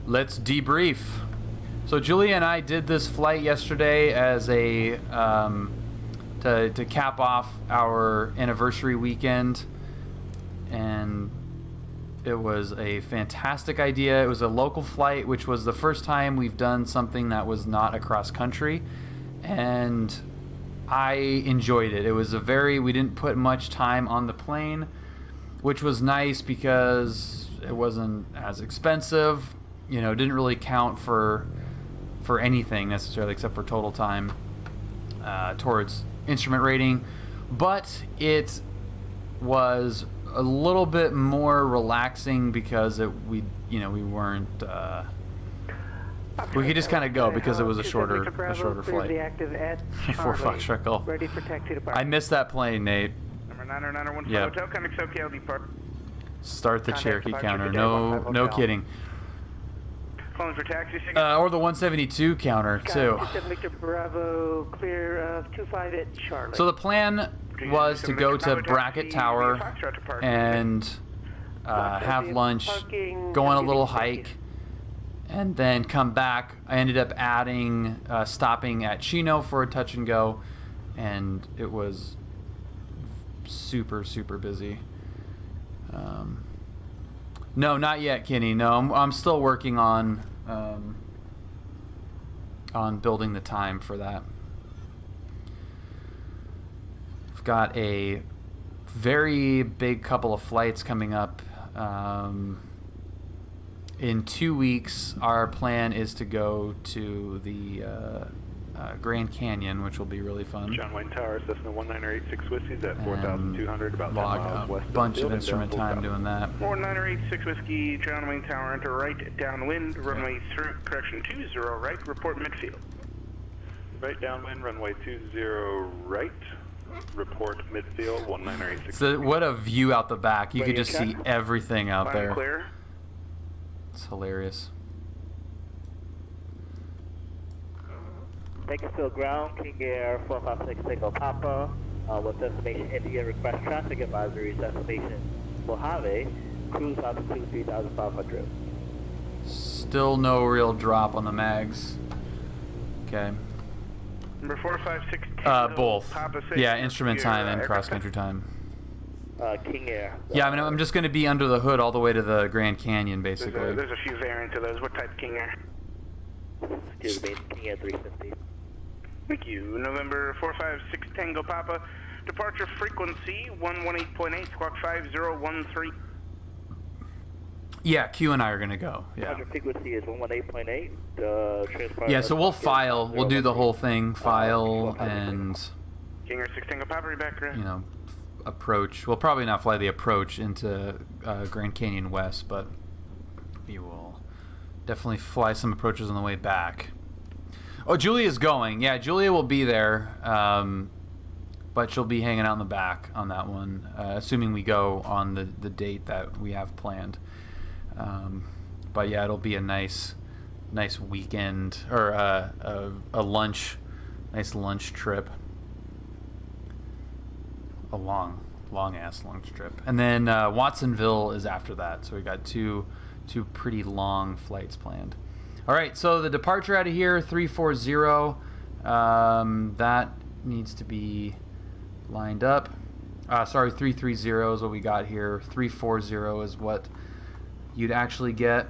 Let's debrief. So Julia and I did this flight yesterday as a to cap off our anniversary weekend, and it was a fantastic idea. It was a local flight, which was the first time we've done something that was not across country, and I enjoyed it. It was we didn't put much time on the plane, which was nice because it wasn't as expensive. You know, it didn't really count for anything necessarily except for total time towards instrument rating, but it was a little bit more relaxing because we weren't we could just kind of go because it was a shorter flight. 4 Foxtrot Golf. Ready for taxi departure. I missed that plane, Nate. Number 90915 Yep. Hotel, contact SoCal depart. Start the Contact Cherokee departure counter. today, No 15 no Hotel. kidding. Calling for taxi signal. Or the 172 counter too. Victor Bravo, clear of 25 at Charlotte. So the plan was to go to Brackett Tower and have lunch, go on a little hike, and then come back. I ended up stopping at Chino for a touch and go, and it was super busy. No, not yet, Kenny. No, I'm still working on building the time for that. I've got a very big couple of flights coming up. In 2 weeks, our plan is to go to the Grand Canyon, which will be really fun. John Wayne Tower, Cessna 1986 Whiskey's at 4,200, about 10 log miles west a of bunch the of field, instrument and time doing that. 4986 Whiskey, John Wayne Tower, enter right, downwind, runway through, correction 20 right, report midfield. Right downwind, runway 20 right, report midfield, 1986. So what a view out the back. You could Ready just to see check? everything out Final there. clear. It's hilarious. Bakersfield Ground, King Air 456 Tango Papa, with destination India, request traffic advisory, destination Mojave, cruise altitude 3,500. Still no real drop on the mags. Okay. Number 456 Both. Papa 6, Yeah, instrument time and aircraft cross-country time. King Air. Yeah, I mean, I'm just going to be under the hood all the way to the Grand Canyon, basically. There's a few variants of those. What type King Air? Excuse me, King Air 350. Thank you. November 456 Tango Papa. Departure frequency 118.8, squawk 5013. Yeah, Q and I are going to go. Yeah. Departure frequency is 118.8. Transport. Yeah, so we'll file. We'll do the whole thing. File and, King Air 6 Tango Papa, back you know, approach. We'll probably not fly the approach into Grand Canyon West, but we will definitely fly some approaches on the way back. Oh, Julia's going. Yeah, Julia will be there, but she'll be hanging out in the back on that one, assuming we go on the date that we have planned. But yeah, it'll be a nice weekend, or a nice lunch trip. A long ass lunch trip, and then Watsonville is after that. So we got two pretty long flights planned. All right, so the departure out of here 340. That needs to be lined up. Sorry, 330 is what we got here. 340 is what you'd actually get.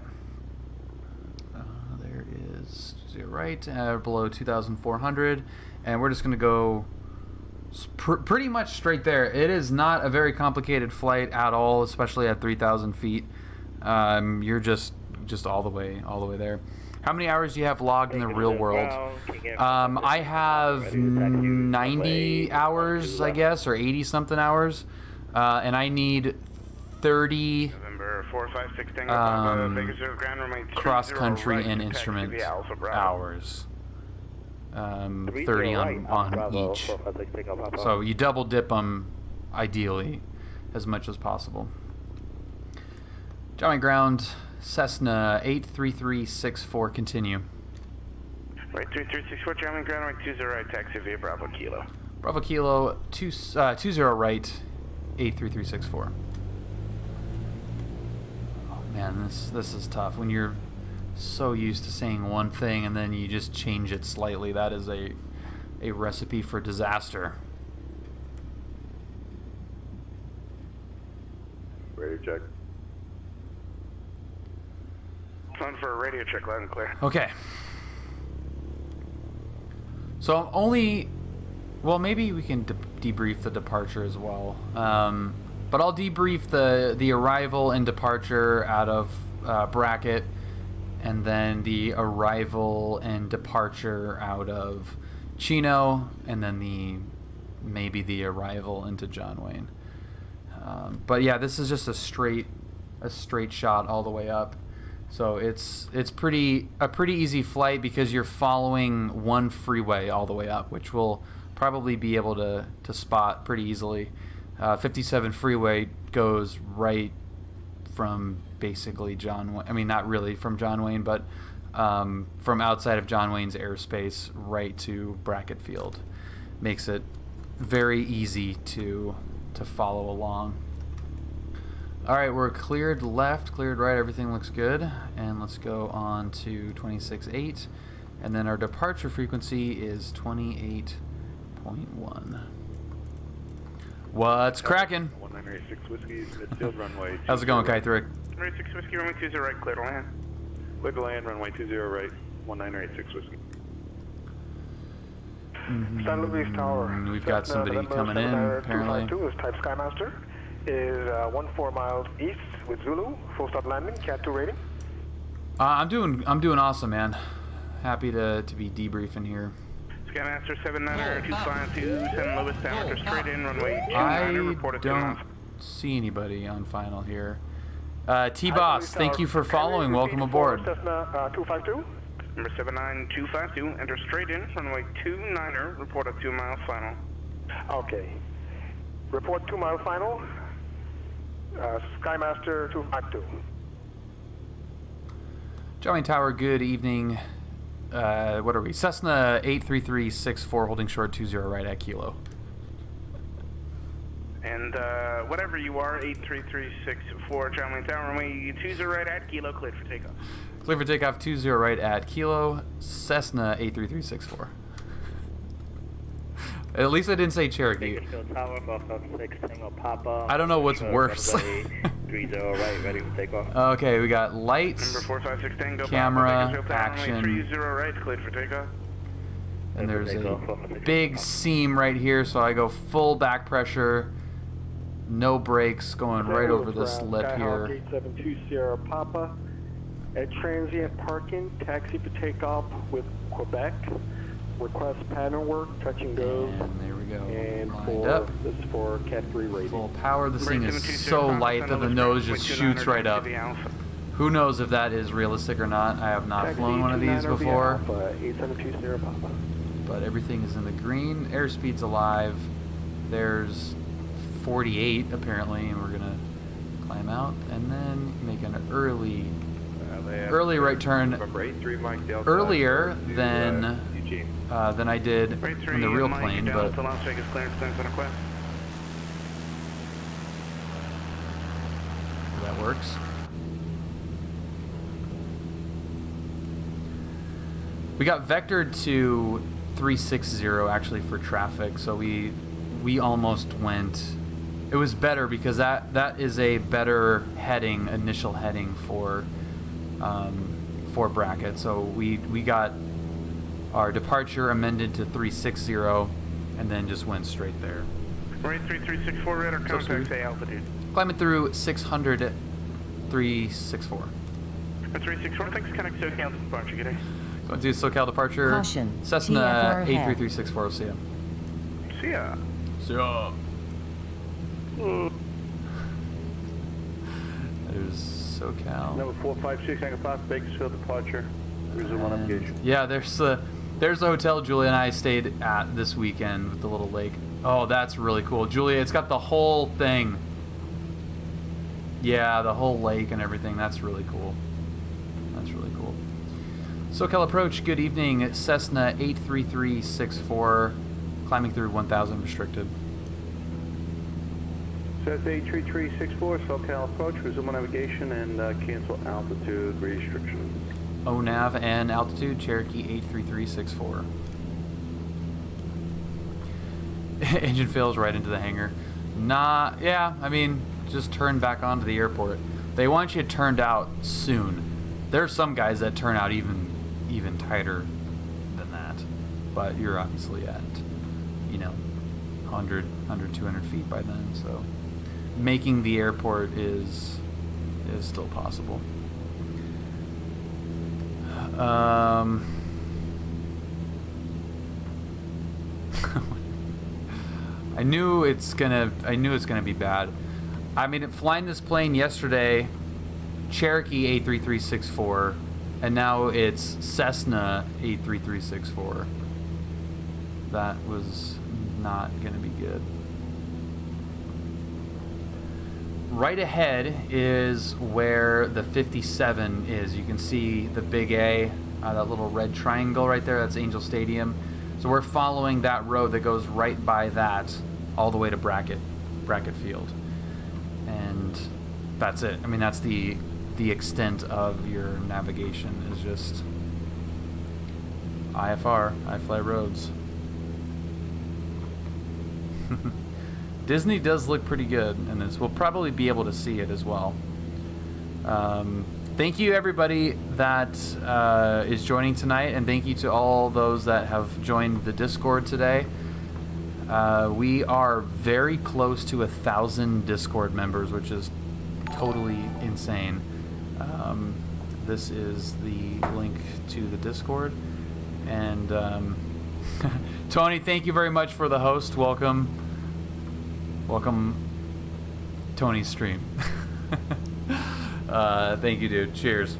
There is 0 right, below 2,400, and we're just going to go pretty much straight there. It is not a very complicated flight at all, especially at 3,000 feet. You're just all the way there. How many hours do you have logged in the real world? I have 90 hours, I guess, or 80 something hours, and I need 30 cross country and instrument hours. 30 on each. So you double dip them, ideally, as much as possible. Johnny Ground, Cessna 83364, continue. Right, 3364, German ground, right, 20 right, taxi via Bravo Kilo. Bravo Kilo, 20 right, 83364. Oh man, this is tough. When you're So used to saying one thing and then you just change it slightly. That is a recipe for disaster. Radio check. Time for a radio check, loud and clear. Okay. So I'm only... Well, maybe we can debrief the departure as well. But I'll debrief the arrival and departure out of bracket, and then the arrival and departure out of Chino, and then maybe the arrival into John Wayne. But yeah, this is just a straight shot all the way up. So it's a pretty easy flight because you're following one freeway all the way up, which we'll probably be able to spot pretty easily. 57 freeway goes right from basically John Wayne. I mean, not really from John Wayne, but from outside of John Wayne's airspace right to Brackett Field. Makes it very easy to follow along. All right, we're cleared left, cleared right, everything looks good. And let's go on to 26.8. And then our departure frequency is 28.1. What's cracking? 1986 Whiskey, midfield runway. How's it going, Kai3? 36 Whiskey, runway 20 right, clear to land. Clear to land, runway 20 right, 1986 Whiskey. San Luis Tower. We've got somebody coming in, apparently. 252 is type Skymaster. Is 14 miles east with Zulu. Full start landing. Cat 2 rating. I'm doing awesome, man. Happy to be debriefing here. Skymaster 79252, San Luis Tower, straight in, runway 29, I reported to don't off. see anybody on final here. T-Boss, thank you for following. Welcome aboard. Cessna 252. Number 79252, enter straight in, runway 29er, report at 2 miles final. Okay. Report 2 mile final. Skymaster 252. John Tower, good evening. What are we? Cessna 83364 holding short 20 right at Kilo. And whatever you are, 83364 John Wayne Tower, runway 20 right at Kilo, cleared for takeoff. Clear for takeoff 20 right at Kilo, Cessna 83364. At least I didn't say Cherokee. I don't know what's worse. 30 right, ready for takeoff. Okay, we got lights, Number 456 Tango, camera, Papa, action, 30 right, cleared for takeoff. and there's a big seam right here, so I go full back pressure, no brakes, going right over this lip here. 872 Sierra Papa. At transient parking, taxi for takeoff with Quebec. Request pattern work, touch and go. And there we go. And Lined up. this is for Cat 3 rating. Full power. This thing is so light that the nose just shoots right up. Who knows if that is realistic or not? I have not flown one of these before. 872 Sierra Papa. But everything is in the green. Airspeed's alive. There's 48 apparently, and we're gonna climb out and then make an early right turn. Earlier than I did in the real plane, but that works. We got vectored to 360 actually for traffic, so we almost went. It was better because that is a better heading, initial heading for bracket. So we got our departure amended to 360 and then just went straight there. Right 3364 radar contact, say altitude. Climbing through 600 364. 364, thanks, connect SoCal departure, g'day. Going to SoCal departure. Caution. Cessna TFR ahead. 83364, see ya. See ya. See ya. There's SoCal. Number 456, Anchor 5, Bakersfield departure. Resume on application. Yeah, there's the hotel Julia and I stayed at this weekend with the little lake. Oh, that's really cool. Julia, it's got the whole thing. Yeah, the whole lake and everything. That's really cool. That's really cool. SoCal approach, good evening. Cessna 83364, climbing through 1000 restricted. Cessna 83364, SoCal approach, resume on navigation and cancel altitude restrictions. ONAV and altitude, Cherokee 83364. Engine fails right into the hangar. Nah, yeah, I mean, just turn back onto the airport. They want you turned out soon. There's some guys that turn out even tighter than that, but you're obviously at, you know, 100, 200 feet by then, so making the airport is still possible. I knew it's gonna be bad. I mean, flying this plane yesterday, Cherokee 83364, and now it's Cessna 83364. That was not gonna be good. Right ahead is where the 57 is. You can see the big A, that little red triangle right there. That's Angel Stadium. So we're following that road that goes right by that all the way to Brackett Field. And that's it. I mean, that's the extent of your navigation is just IFR, I-Fly Roads. Disney does look pretty good in this. We'll probably be able to see it as well. Thank you everybody that is joining tonight, and thank you to all those that have joined the Discord today. We are very close to 1,000 Discord members, which is totally insane. This is the link to the Discord, and Tony, thank you very much for the host. Welcome Tony's stream. Thank you, dude. Cheers.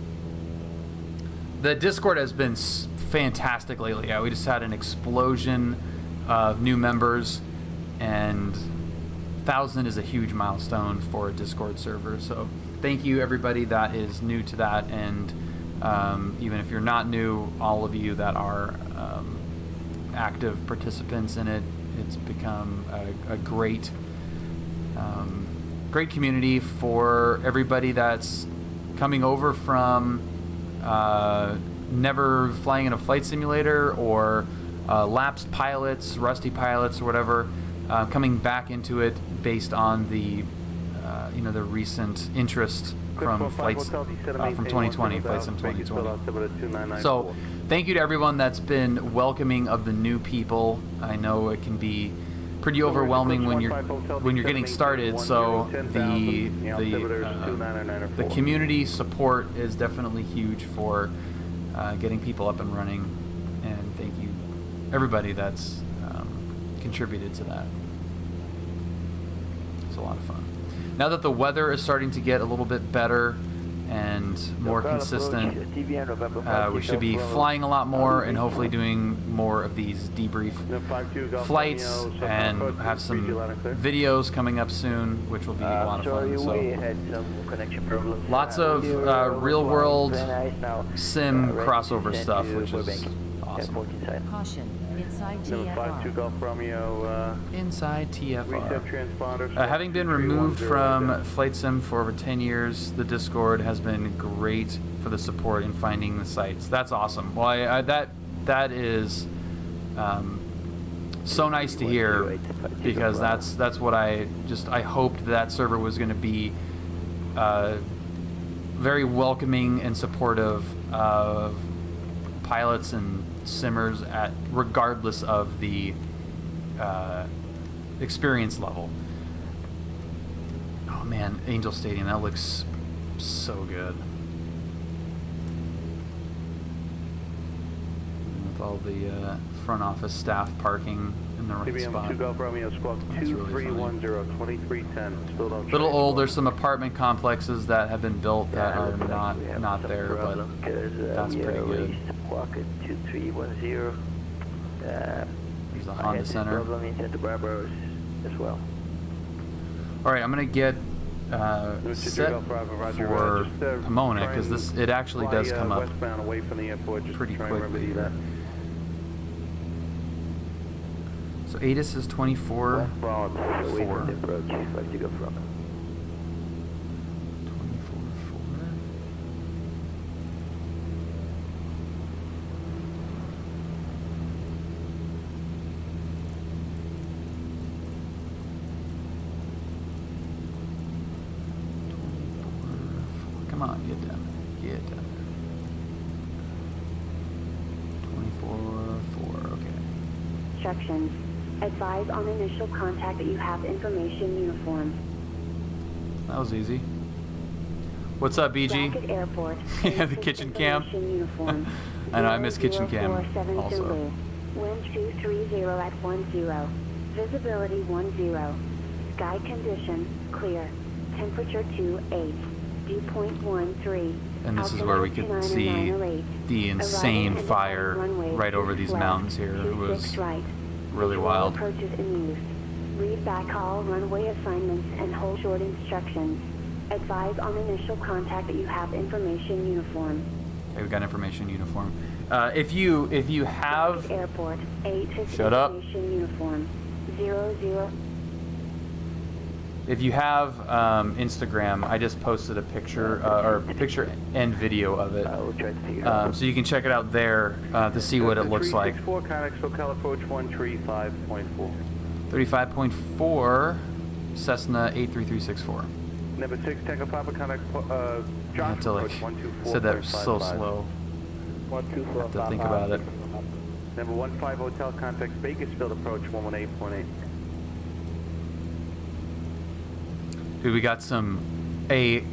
The Discord has been fantastic lately. Yeah, we just had an explosion of new members, and 1,000 is a huge milestone for a Discord server. So thank you everybody that is new to that, and even if you're not new, all of you that are active participants in it. It's become a great great community for everybody that's coming over from never flying in a flight simulator, or lapsed pilots, rusty pilots, or whatever, coming back into it based on the you know, the recent interest from flights from 2020, Flight Sim 2020. So thank you to everyone that's been welcoming of the new people. I know it can be pretty overwhelming when you're getting started, so the community support is definitely huge for getting people up and running, and thank you everybody that's contributed to that. It's a lot of fun. Now that the weather is starting to get a little bit better and more consistent, we should be flying a lot more and hopefully doing more of these debrief flights, and have some videos coming up soon, which will be a lot of fun. So lots of real world sim crossover stuff, which is awesome. Caution, inside TFR. Inside TFR. Having been removed from Flight Sim for over 10 years, the Discord has been great for the support in finding the sites. That's awesome. Well, that is so nice to hear, because that's what I hoped that server was going to be very welcoming and supportive of pilots and simmers regardless of the experience level. Oh man, Angel Stadium, that looks so good. With all the front office staff parking in the right spot. That's really funny. Little old, there's some apartment complexes that have been built that are not there, but that's pretty good. There's a Honda Center. Alright, I'm going to get set for Pomona, because it actually does come up pretty quickly. So ATIS is 24. 24.4. instructions. Advise on initial contact that you have information uniform. That was easy. What's up, BG? Bracket Airport. Yeah, the kitchen cam. Uniform. I know, I miss kitchen cam also. Wind 230 at 10. Visibility 10. Sky condition clear. Temperature 28. Dew point 13. And this is where we could see the insane fire right over these mountains here. It was really wild. Approaches in use. Read back all runway assignments and hold short instructions. Advise on initial contact that you have information uniform. Okay, we got information uniform. If you have Airport 8 shut up. Uniform 00. If you have Instagram, I just posted a picture or picture and video of it, so you can check it out there to see what it looks like. 364 SoCal approach 135.4. 35.4 Cessna 83364. Number 6 Tango Papa contact Josh to like said that so slow. 124. Have to think about it. Number 15 Hotel contact Bakersfield approach 118.8. Dude, we got a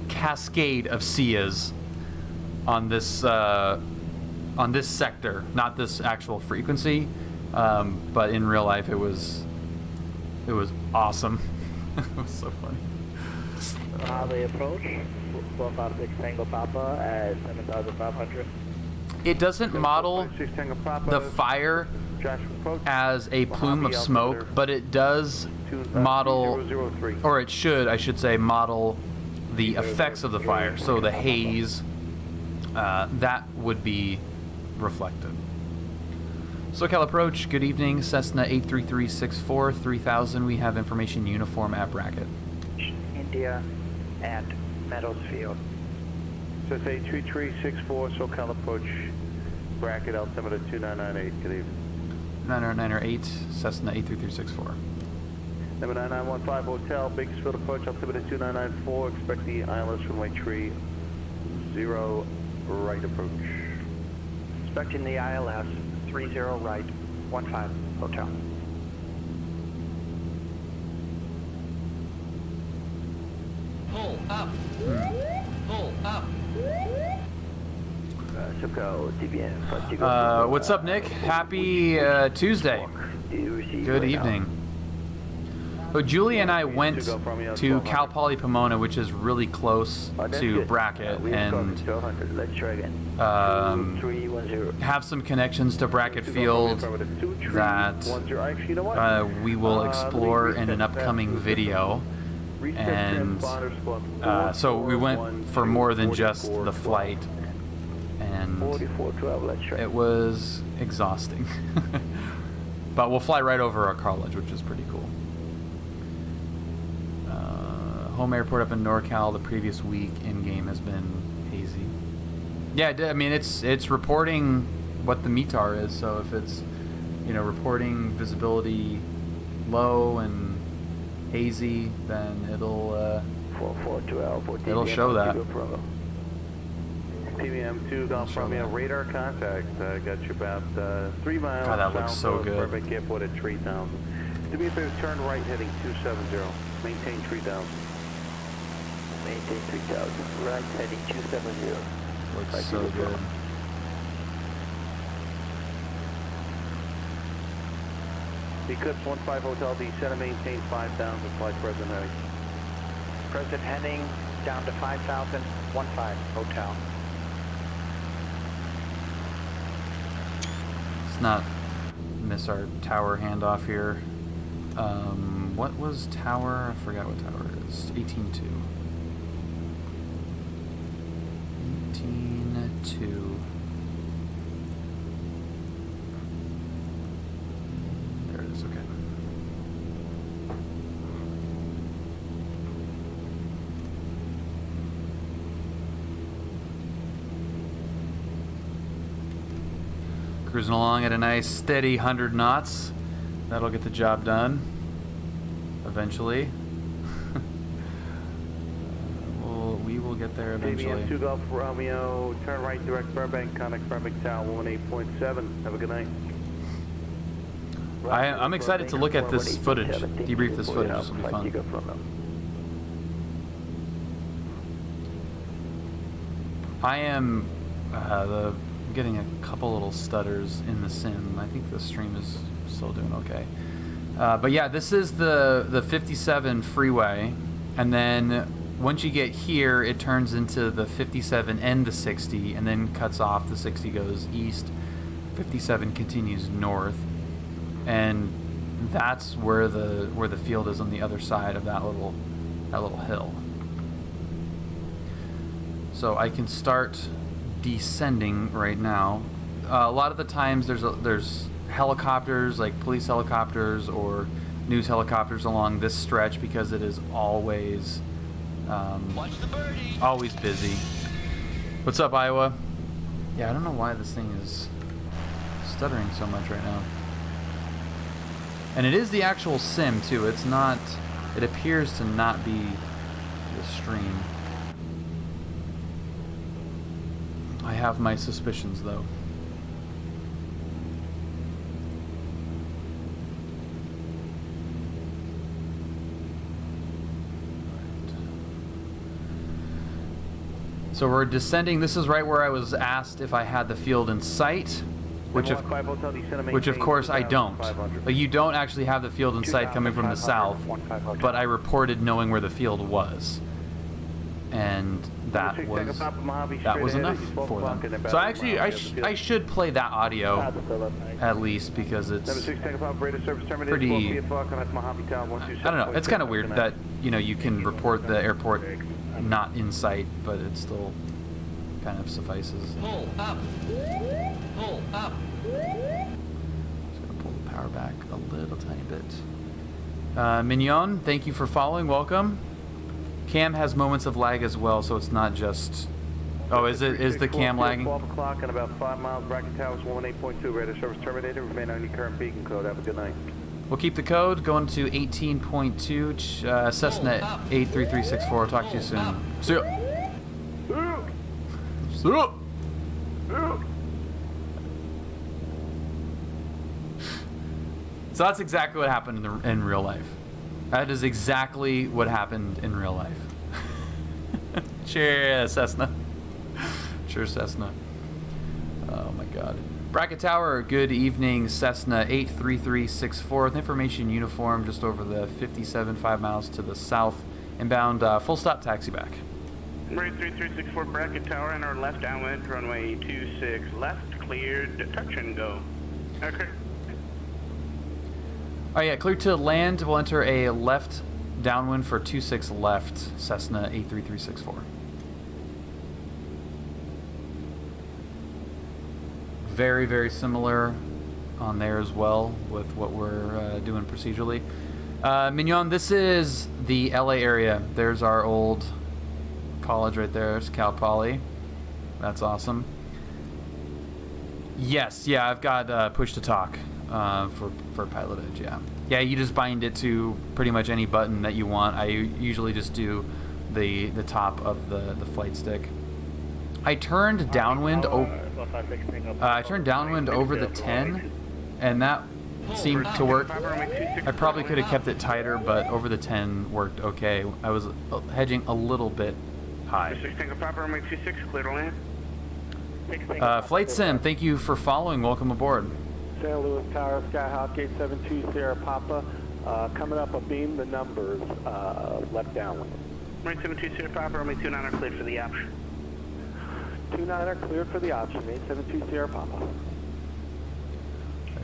cascade of SIAs on this sector, not this actual frequency, but in real life it was awesome. It was so funny. They approach 456 Tango Papa at 7,500. It doesn't model the fire as a plume of smoke, but it does model, or it should, I should say, model the effects of the fire. So the haze, that would be reflected. SoCal approach, good evening, Cessna 83364, 3000, we have information uniform at bracket. India and Meadowsfield. So it's 83364 SoCal approach, bracket altimeter 2998, good evening. 908, Cessna 83364. Number 9915 Hotel, Bakersfield approach, altimeter 2994, expect the ILS runway 30 right approach. Expecting the ILS 30 right, 15 Hotel. Pull up. Pull up. What's up, Nick? Happy Tuesday. Good evening. So Julie and I went to Cal Poly Pomona, which is really close to Brackett, and have some connections to Brackett Field that we will explore in an upcoming video. And so we went for more than just the flight, and it was exhausting. But we'll fly right over our college, which is pretty cool. Home airport up in NorCal the previous week in-game has been hazy. Yeah, I mean, it's reporting what the METAR is, so if it's, you know, reporting visibility low and hazy, then it'll show that. PBM2 Golf Romeo radar contact. Got you about 3 miles. God, that looks so good. Burbank Airport at 3000. Do me a favor, turn right heading 270. Maintain 3000. Maintain 3000. Right heading 270. Looks so good. Eclipse 15 Hotel, descend and maintain 5000. Flight present heading. Present heading down to 5000, 15 Hotel. Let's not miss our tower handoff here. What was tower? I forgot what tower it is. 18-2. 18-2. There it is, okay. Cruising along at a nice steady 100 knots. That'll get the job done eventually. We will get there eventually. ABM 2 Golf Romeo, turn right direct Burbank, contact Burbank Tower 18.7. Have a good night. I'm excited to look at this footage, debrief this footage. This will be fun. I am getting a couple little stutters in the sim. I think the stream is still doing okay. But yeah, this is the 57 freeway, and then once you get here, it turns into the 57 and the 60, and then cuts off. The 60 goes east, 57 continues north, and that's where the field is on the other side of that little hill. So I can start descending right now. A lot of the times there's helicopters, like police helicopters or news helicopters along this stretch, because it is always busy. What's up, Iowa? Yeah, I don't know why this thing is stuttering so much right now. And it is the actual sim too. It's not, it appears to not be the stream. I have my suspicions though. So we're descending. This is right where I was asked if I had the field in sight, which of course I don't. Like, you don't actually have the field in sight coming from the south, but I reported knowing where the field was, and that was enough for them. So actually, I should play that audio at least, because it's pretty. I don't know. It's kind of weird that, you know, you can report the airport not in sight, but it still kind of suffices. Pull up. Pull up. Just gonna pull the power back a little tiny bit. Mignon, thank you for following. Welcome. Cam has moments of lag as well, so it's not just. Oh, is the cam lagging? 12 o'clock and about 5 miles. Bracket Towers 18.2. Radar service terminated. Remain on your current beacon code. Have a good night. We'll keep the code going to 18.2, Cessna 83364. Talk to you soon. See ya. See ya. So that's exactly what happened in real life. That is exactly what happened in real life. Cheers, Cessna. Cheers, Cessna. Oh my God. Bracket Tower, good evening. Cessna 83364 with information uniform just over the 57, 5 miles to the south. Inbound, full stop, taxi back. Right, 3364 Bracket Tower, and our left downwind, runway 26 left, cleared, touch and go. Okay. Oh yeah, clear to land. We'll enter a left downwind for 26 left, Cessna 83364. Very, very similar on there as well with what we're doing procedurally. Mignon, this is the LA area. There's our old college right there. There's Cal Poly. That's awesome. Yes, yeah, I've got push to talk for PilotEdge, yeah. Yeah, you just bind it to pretty much any button that you want. I usually just do the top of the flight stick. I turned downwind over the 10, and that seemed to work. I probably could have kept it tighter, but over the 10 worked okay. I was hedging a little bit high. Flight Sim, thank you for following. Welcome aboard. St. Louis Tower, Skyhawk 872 Sierra Papa. Coming up abeam, the numbers, left downwind. Right, 72 Sierra Papa, runway 29 are cleared for the option. 29 are cleared for the option, 872 Sierra Papa.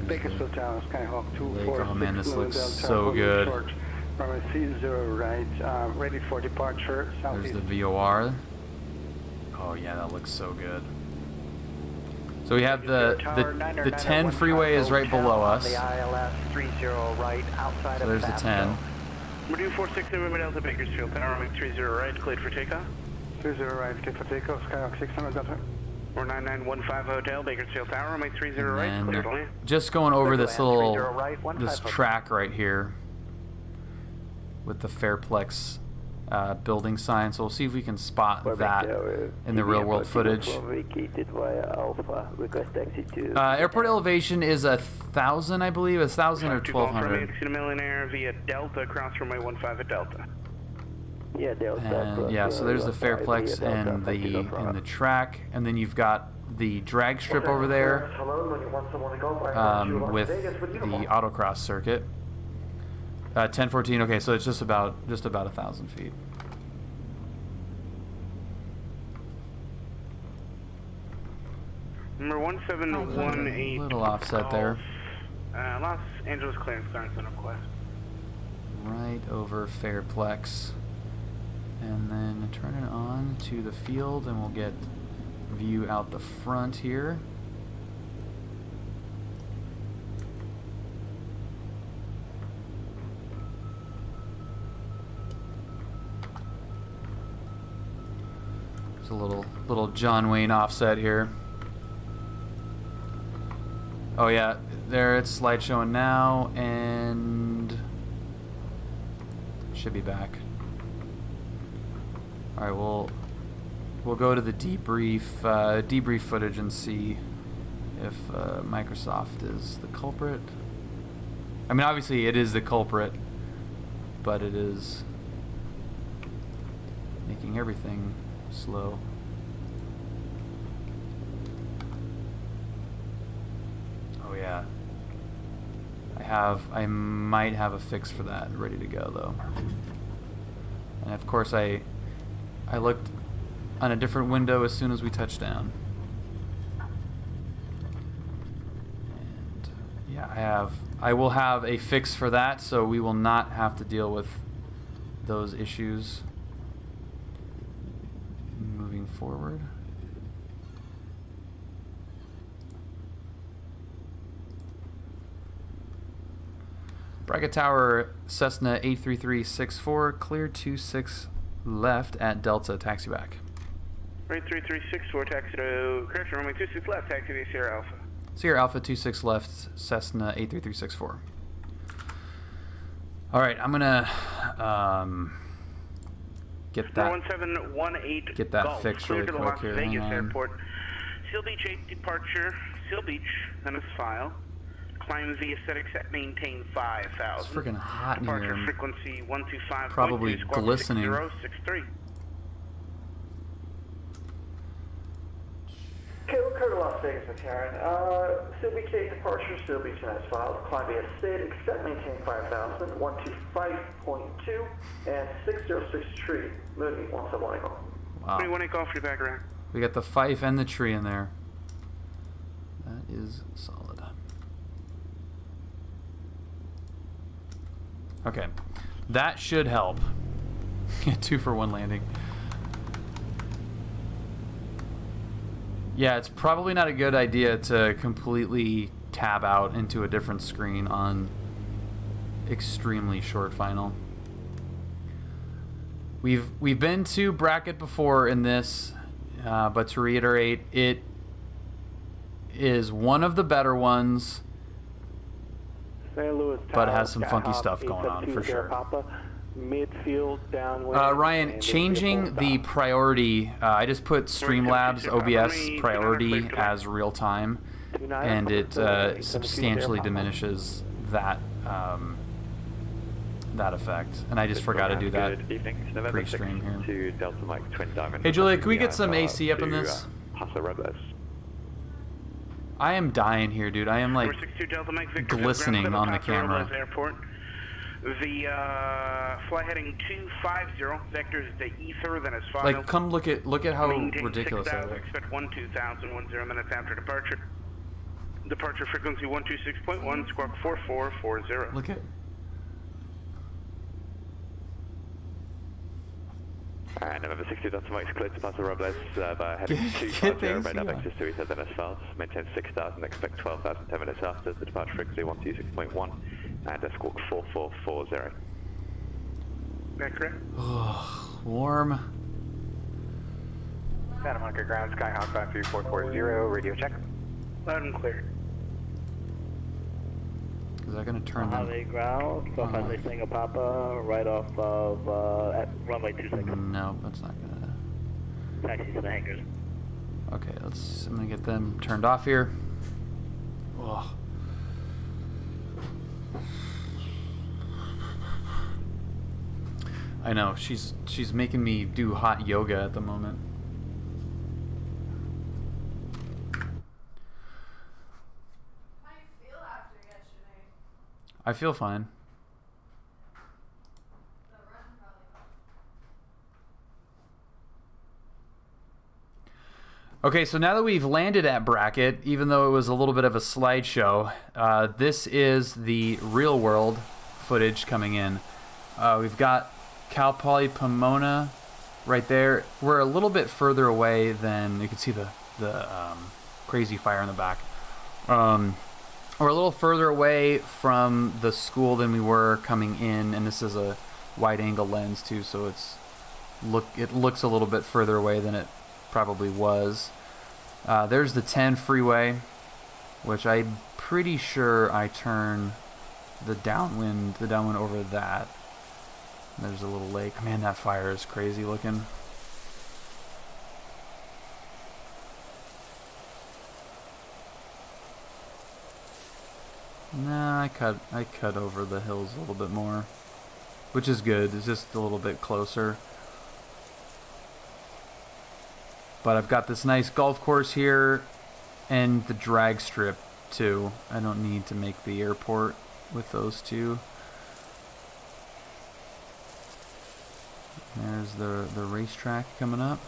Bakersfield Tower, Skyhawk 246. Oh man, this looks so good. Runway 30 right, ready for departure. There's the VOR. Oh yeah, that looks so good. So we have the 10 freeway is right below us. The ILS 30 right outside so there's the 10. We're 46 November Delta Bakersfield Tower, runway 30 right, cleared for takeoff. 30 right, cleared for takeoff, Skyhawk 600 Delta. Or 9915 Hotel, Bakersfield Tower, runway 30 right, cleared for land. Just going over this little, this track right here with the Fairplex building sign. So we'll see if we can spot that in the real world footage. Airport elevation is 1,000, I believe, 1,000 or 1,200. Millionaire via Delta across runway 15 at Delta. Yeah, Delta. And yeah, so there's the Fairplex and the track, and then you've got the drag strip over there with the autocross circuit. 1014. Okay, so it's just about 1,000 feet. Number 1718. A little offset there. Los Angeles clearance clearance on request. Right over Fairplex, and then turn it on to the field, and we'll get view out the front here. There's a little John Wayne offset here. Oh yeah, there it's slide showing now, and should be back. All right, we'll go to the debrief footage and see if Microsoft is the culprit. I mean, obviously it is the culprit, but it is making everything slow. Oh yeah. I might have a fix for that ready to go though. And of course I looked on a different window as soon as we touched down. And yeah, I will have a fix for that, so we will not have to deal with those issues moving forward. Bracket Tower, Cessna 83364, clear 26 left at Delta, taxi back. Right 3364, taxi to correction, runway 26 left, taxi to Sierra Alpha. Sierra Alpha 26 left, Cessna 83364. All right, I'm gonna get that 1718 get that Golf, fixed clear really to the quick Las here. Vegas Airport. Seal Beach 8 departure, Seal Beach, and its file. Climb via static set, maintain 5,000. It's freaking hot in Departure here. frequency 125.2, Probably squawk glistening. 6063. Okay, we'll clear to Las Vegas, McCarran. Seal Beach 8 departure, Seal Beach and its files. Climb via static set, maintain 5,000, 125.2, and 606 tree. Moving 1718. Wow. 21 golf, free back around. We got the fife and the tree in there. That is solid. Okay, that should help. 2-for-1 landing. Yeah, it's probably not a good idea to completely tab out into a different screen on extremely short final. We've been to bracket before in this, but to reiterate, it is one of the better ones. St. Louis but it Tower, has some funky stuff going on for sure. Papa, midfield, downwind. Ryan, changing the priority, I just put Streamlabs OBS priority as real time, and it substantially diminishes that that effect. And I just forgot to do that pre-stream here. Hey Julia, can we get some AC up in this? I am dying here, dude. I am like glistening on the camera. Airport. The flight heading 250 vectors the ether, then as follows. Like, come look at how Maintain ridiculous that 6,000, is. expect 12,000 10 minutes after departure. Departure frequency 126.1, squawk 4440. Look at. November 60 Delta Mike cleared to pass the Robles via heading 250, red up access to ESA, then as fast. Maintain 6,000, expect 12,000 10 minutes after. The departure frequency 126.1 and squawk 4440. That correct? Oh, warm. Santa Monica ground, Skyhawk 53440, radio check. Loud and clear. Is that going to turn them? Mojave ground, 456 Tango Papa, right off of at runway 26. No, that's not going to... Taxi to the hangars. Okay, I'm going to get them turned off here. Ugh. I know, she's making me do hot yoga at the moment. How do you feel after yesterday? I feel fine. The run probably. Okay, so now that we've landed at Brackett, even though it was a little bit of a slideshow, this is the real world footage coming in. We've got Cal Poly Pomona right there. We're a little bit further away than you can see the crazy fire in the back. We're a little further away from the school than we were coming in, and this is a wide-angle lens too, so it looks a little bit further away than it probably was. There's the 10 freeway, which I'm pretty sure I turn the downwind over that. There's a little lake. Man, that fire is crazy looking. Nah, I cut over the hills a little bit more, which is good. It's just a little bit closer. But I've got this nice golf course here and the drag strip too. I don't need to make the airport with those two. There's the racetrack coming up.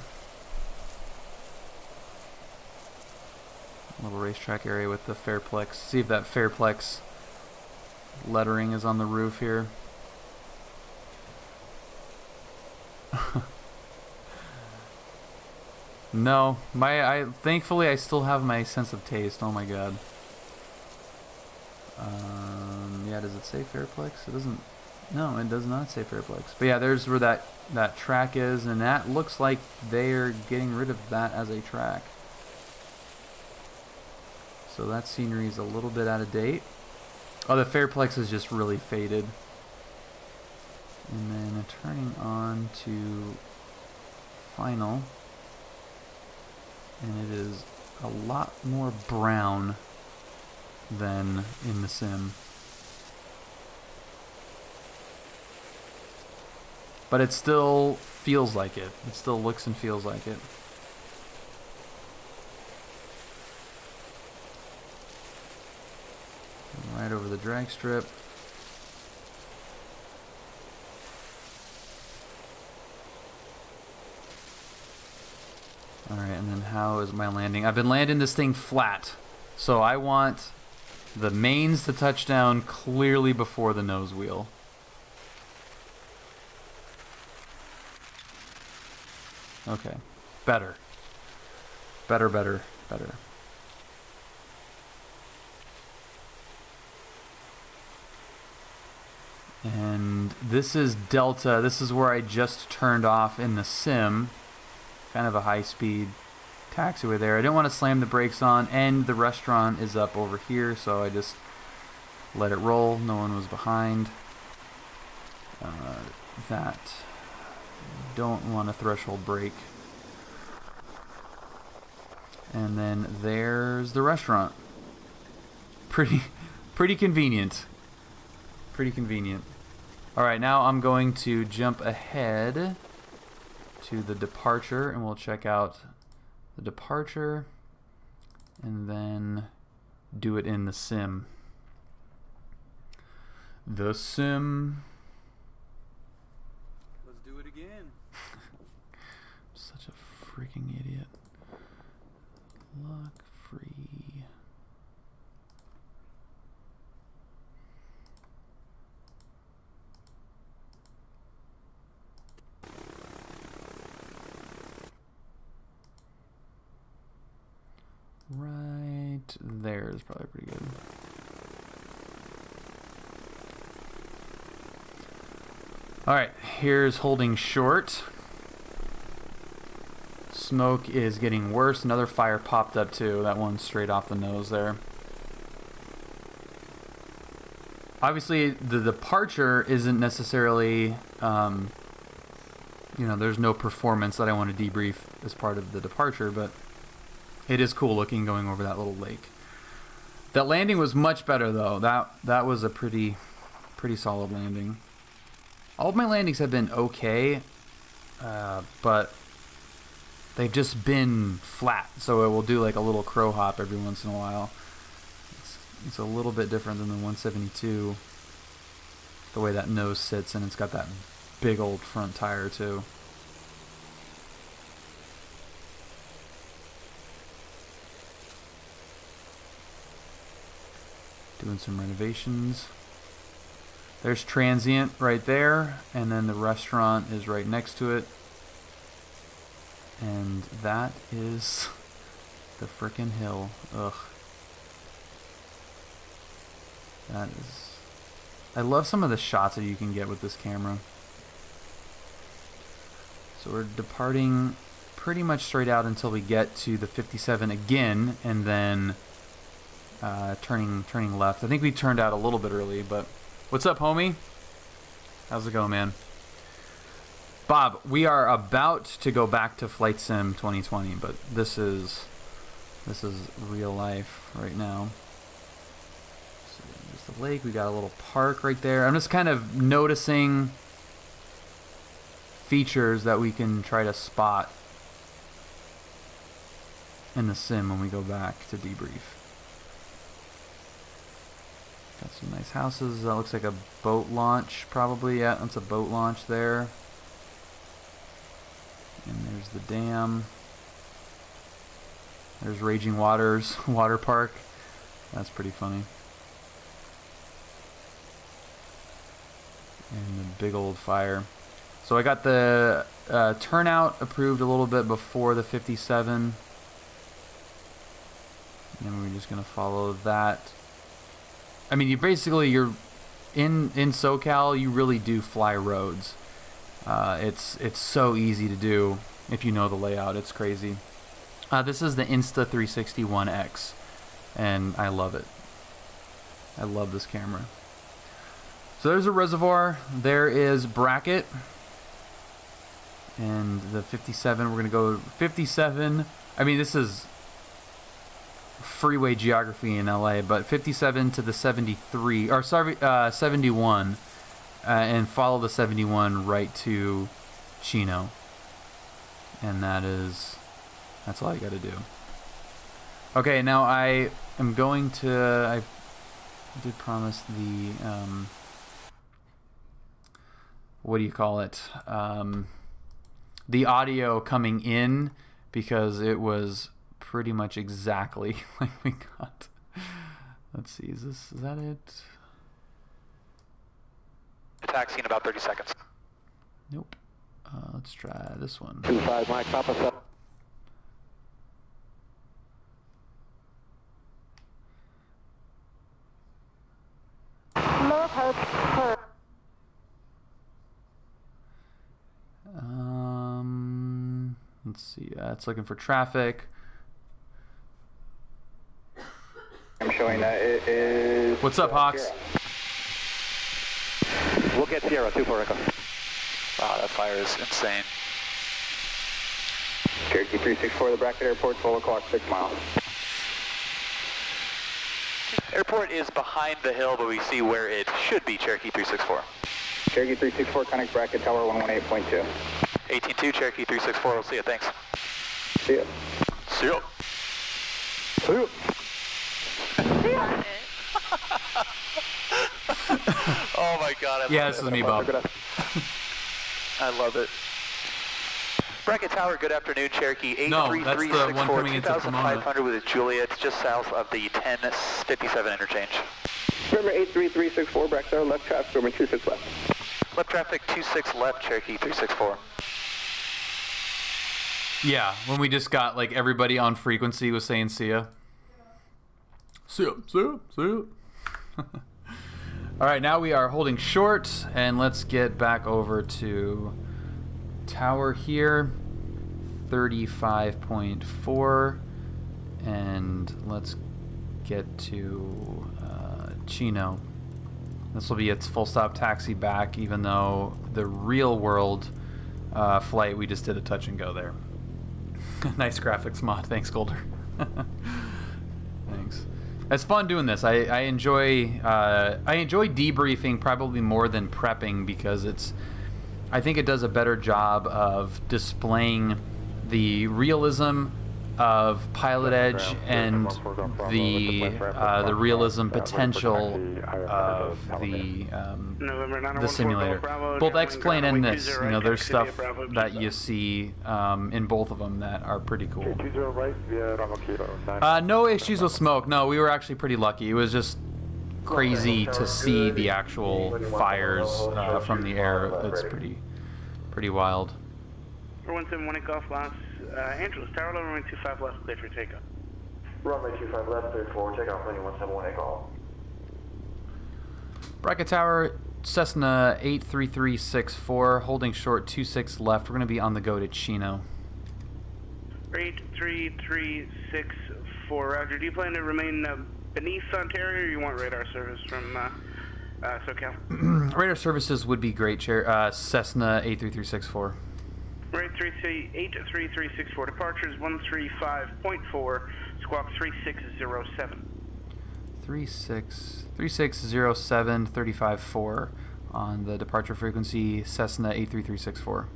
Little racetrack area with the Fairplex. See if that Fairplex lettering is on the roof here. No, thankfully I still have my sense of taste. Oh my god. Yeah, does it say Fairplex? It doesn't. No, it does not say Fairplex. But yeah, there's where that track is, and that looks like they're getting rid of that as a track. So that scenery is a little bit out of date. Oh, the Fairplex is just really faded. And then turning on to final. And it is a lot more brown than in the sim. But it still feels like it. It still looks and feels like it. Right over the drag strip. Alright, and then how is my landing? I've been landing this thing flat. So I want the mains to touch down clearly before the nose wheel. Okay. Better. Better, better, better. And this is Delta. This is where I just turned off in the sim. Kind of a high-speed taxiway there. I didn't want to slam the brakes on, and the restaurant is up over here, so I just let it roll. No one was behind. That. Don't want a threshold brake. And then there's the restaurant. Pretty convenient. Pretty convenient. Alright, now I'm going to jump ahead to the departure, and we'll check out the departure and then do it in the sim. The sim. Let's do it again. Such a freaking idiot. Lock free. Right there is probably pretty good. Alright, here's holding short. Smoke is getting worse. Another fire popped up too. That one straight off the nose there. obviously the departure isn't necessarily, you know, there's no performance that I want to debrief as part of the departure, but it is cool looking going over that little lake. That landing was much better though. That was a pretty solid landing. All of my landings have been okay, but they've just been flat. So it will do like a little crow hop every once in a while. It's a little bit different than the 172, the way that nose sits, and it's got that big old front tire too. Doing some renovations. There's transient right there, and then the restaurant is right next to it. And that is the frickin' hill. Ugh. That is... I love some of the shots that you can get with this camera. So we're departing pretty much straight out until we get to the 57 again, and then turning left. I think we turned out a little bit early, but what's up, homie? How's it going, man? Bob, we are about to go back to Flight Sim 2020, but this is real life right now. So there's the lake. We got a little park right there. I'm just kind of noticing features that we can try to spot in the sim when we go back to debrief. Got some nice houses. That looks like a boat launch, probably. Yeah, that's a boat launch there. And there's the dam. There's Raging Waters Water Park. That's pretty funny. And the big old fire. So I got the turnout approved a little bit before the 57. And we're just gonna follow that. I mean, you're in SoCal. You really do fly roads. It's so easy to do if you know the layout. It's crazy. This is the Insta361X, and I love it. I love this camera. So there's a reservoir. There is bracket, and the 57. We're gonna go 57. I mean, this is freeway geography in LA, but 57 to the 73, or sorry, 71, and follow the 71 right to Chino, and that's all you got to do. Okay, now I am going to, I did promise the what do you call it, the audio coming in, because it was pretty much exactly like we got. Let's see, is that it? Taxi in about 30 seconds. Nope. Let's try this one. 25 Mike Papa 7. Low approach per. Let's see. It's looking for traffic. I'm showing that it is... What's up, Hawks? We'll get Sierra, 2-4 Echo. Wow, that fire is insane. Cherokee 364, the Bracket Airport, 12 o'clock, 6 miles. Airport is behind the hill, but we see where it should be, Cherokee 364. Cherokee 364, connect Bracket Tower 118.2. 18-2, Cherokee 364, we'll see you, thanks. See ya. See ya. See ya. Oh my god, yeah, this is me, Bob. I love it. Bracket Tower, good afternoon, Cherokee 83364, 2500 with Juliet, just south of the 1057 interchange. Remember 83364, Bracket Tower, left traffic, number 26 left. Left traffic 26 left, Cherokee 364. Yeah, when we just got like everybody on frequency was saying see ya. See ya, see ya, see ya. Alright, now we are holding short, and let's get back over to tower here, 35.4, and let's get to Chino. This will be its full stop taxi back, even though the real world flight, we just did a touch and go there. Nice graphics mod. Thanks, Golder. Thanks. It's fun doing this. I enjoy debriefing probably more than prepping, because I think it does a better job of displaying the realism of PilotEdge and the realism potential of the simulator. Both X-Plane and this, you know, there's stuff that you see in both of them that are pretty cool. No issues with smoke. No, we were actually pretty lucky. It was just crazy to see the actual fires from the air. It's pretty wild. 171 Golf Loss. Angeles Tower, runway 25 left, clear for takeoff. Runway 25 left, 34, takeoff, landing 171 Golf. Bracket Tower, Cessna 83364, holding short 26 left. We're going to be on the go to Chino. 83364, Roger. Do you plan to remain beneath Ontario, or you want radar service from SoCal? Radar services would be great, Cessna 83364. Right, 83364, departures 135.4, squawk 3607. 3607, 35.4 on the departure frequency, Cessna 83364.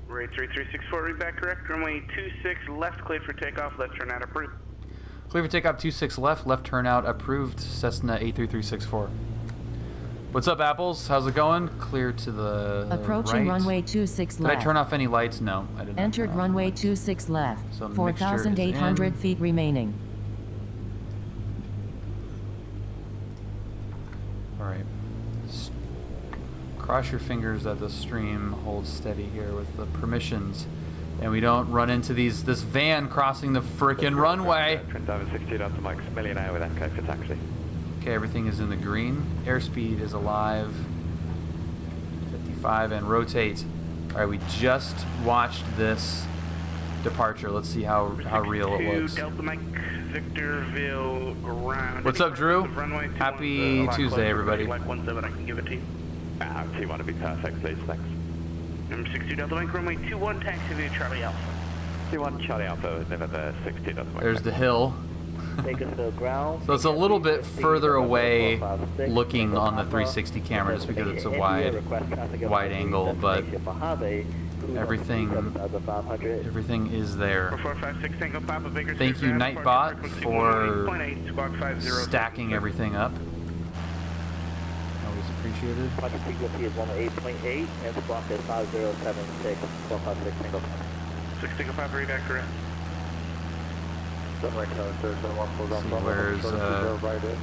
Right, 3364, read back correct, runway 26 left, cleared for takeoff, left turnout approved. Clear for takeoff 26 left turnout approved, Cessna 83364. What's up, Apples? How's it going? Clear to the Approaching right. Runway 26 left. Did I turn off any lights? No, I didn't. Entered runway 26 left. So 4,800 feet remaining. All right. Cross your fingers that the stream holds steady here with the permissions, and we don't run into this van crossing the frickin' runway. Trent Diver 62 Delta Mike, million hour with Echo for taxi. Okay, everything is in the green. Airspeed is alive. 55 and rotate. All right, we just watched this departure. Let's see how real it looks. Delta Mike, Victorville, ground. What's up, Drew? Happy Tuesday, everybody. Like 17, I can give it to you. T1 to be perfect, please, thanks. Number 62 Delta Mike, runway 21, taxi via Charlie Alpha. T1 Charlie Alpha, November 62 Delta Mike. There's the hill. Take us to the ground. So it's a little bit further away looking on the 360 camera just because it's a wide angle, but everything is there. Thank you, Nightbot, for stacking everything up. Always appreciated. Project frequency is 108.8 and squawk is 5076 456 single. 6 single 5, read back correct. Where's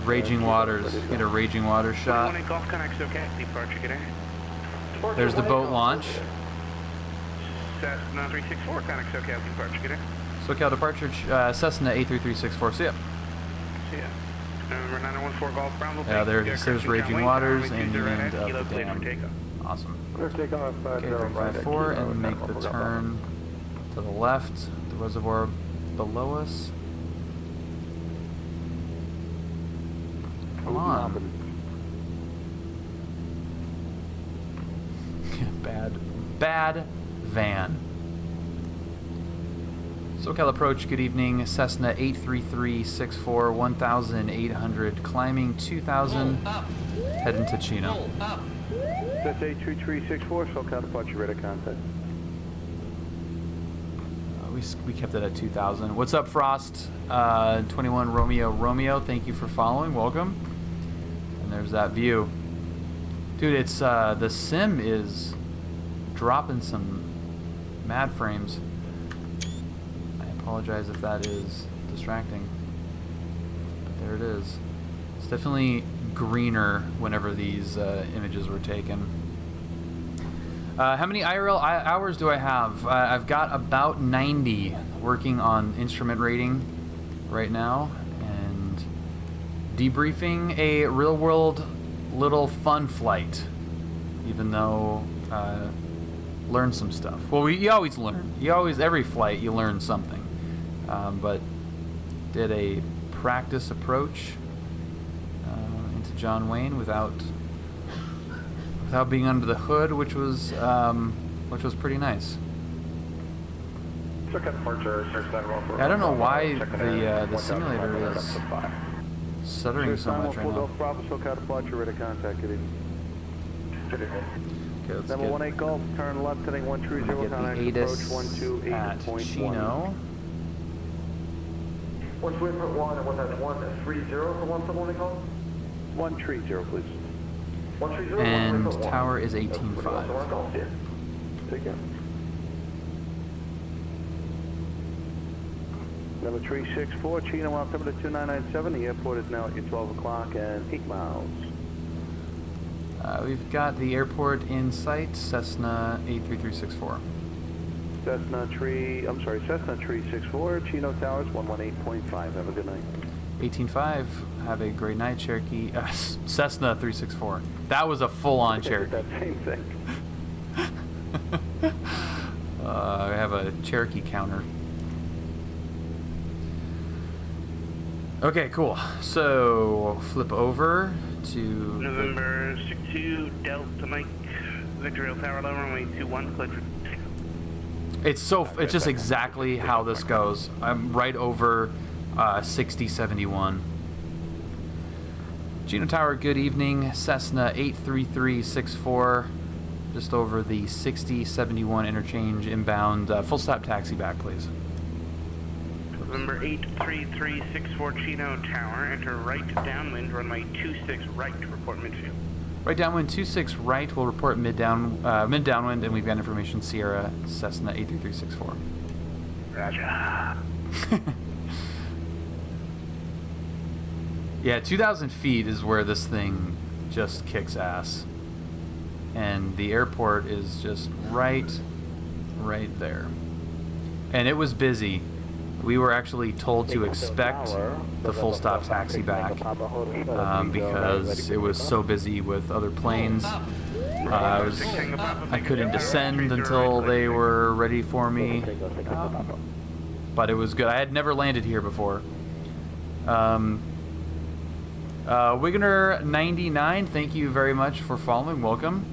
Raging Waters? Get a Raging Waters shot. There's the boat launch. Cessna 364, Connex SoCal departure, get in. SoCal departure, Cessna 83364. See ya. See ya. Number 914 Golf Brown. Yeah, there's Raging Waters and the end of the dam. Awesome. Okay, 354 and make the turn to the left. The reservoir below us. Come on. Bad van. SoCal approach, good evening. Cessna 83364, 1,800, climbing 2,000, heading to Chino. That's 83364, SoCal departure, radar contact. We kept it at 2,000. What's up, Frost? 21 Romeo, thank you for following. Welcome. And there's that view. Dude, it's the sim is dropping some mad frames. I apologize if that is distracting. But there it is. It's definitely greener whenever these images were taken. How many IRL hours do I have? I've got about 90 working on instrument rating right now and debriefing a real-world little fun flight, even though learn some stuff. Well, you always learn. Every flight you learn something. But did a practice approach into John Wayne without without being under the hood, which was pretty nice. I don't know why the simulator is stuttering so much right now. Okay, let's Level 18 Golf, turn left heading 130, get the ATIS at Chino. What's waypoint 1 and 130 for 171 Golf? 130, please. 130. And tower is 18.5. Take care. Number 364, Chino altimeter 2997. The airport is now at your 12 o'clock and 8 miles. We've got the airport in sight, Cessna 83364. Cessna 364, Chino Towers 118.5. Have a good night. 18.5. Have a great night, Cherokee. Cessna 364. That was a full-on Cherokee. That same thing. I have a Cherokee counter. Okay, cool. So flip over to November 62 Delta Mike, Victory Tower level runway 21, cleared. It's just exactly how this goes. I'm right over 6071. Chino Tower, good evening. Cessna 83364, just over the 6071 interchange inbound. Full stop taxi back, please. November 83364 Chino Tower, enter right downwind, runway 26 right, report midfield. Right downwind 26 right, we'll report mid downwind, and we've got information Sierra Cessna 83364. Roger. Yeah, 2,000 feet is where this thing just kicks ass. And the airport is just right there. And it was busy. We were actually told to expect the full stop taxi back because it was so busy with other planes. I couldn't descend until they were ready for me. But it was good. I had never landed here before. Wigner 99, thank you very much for following. Welcome.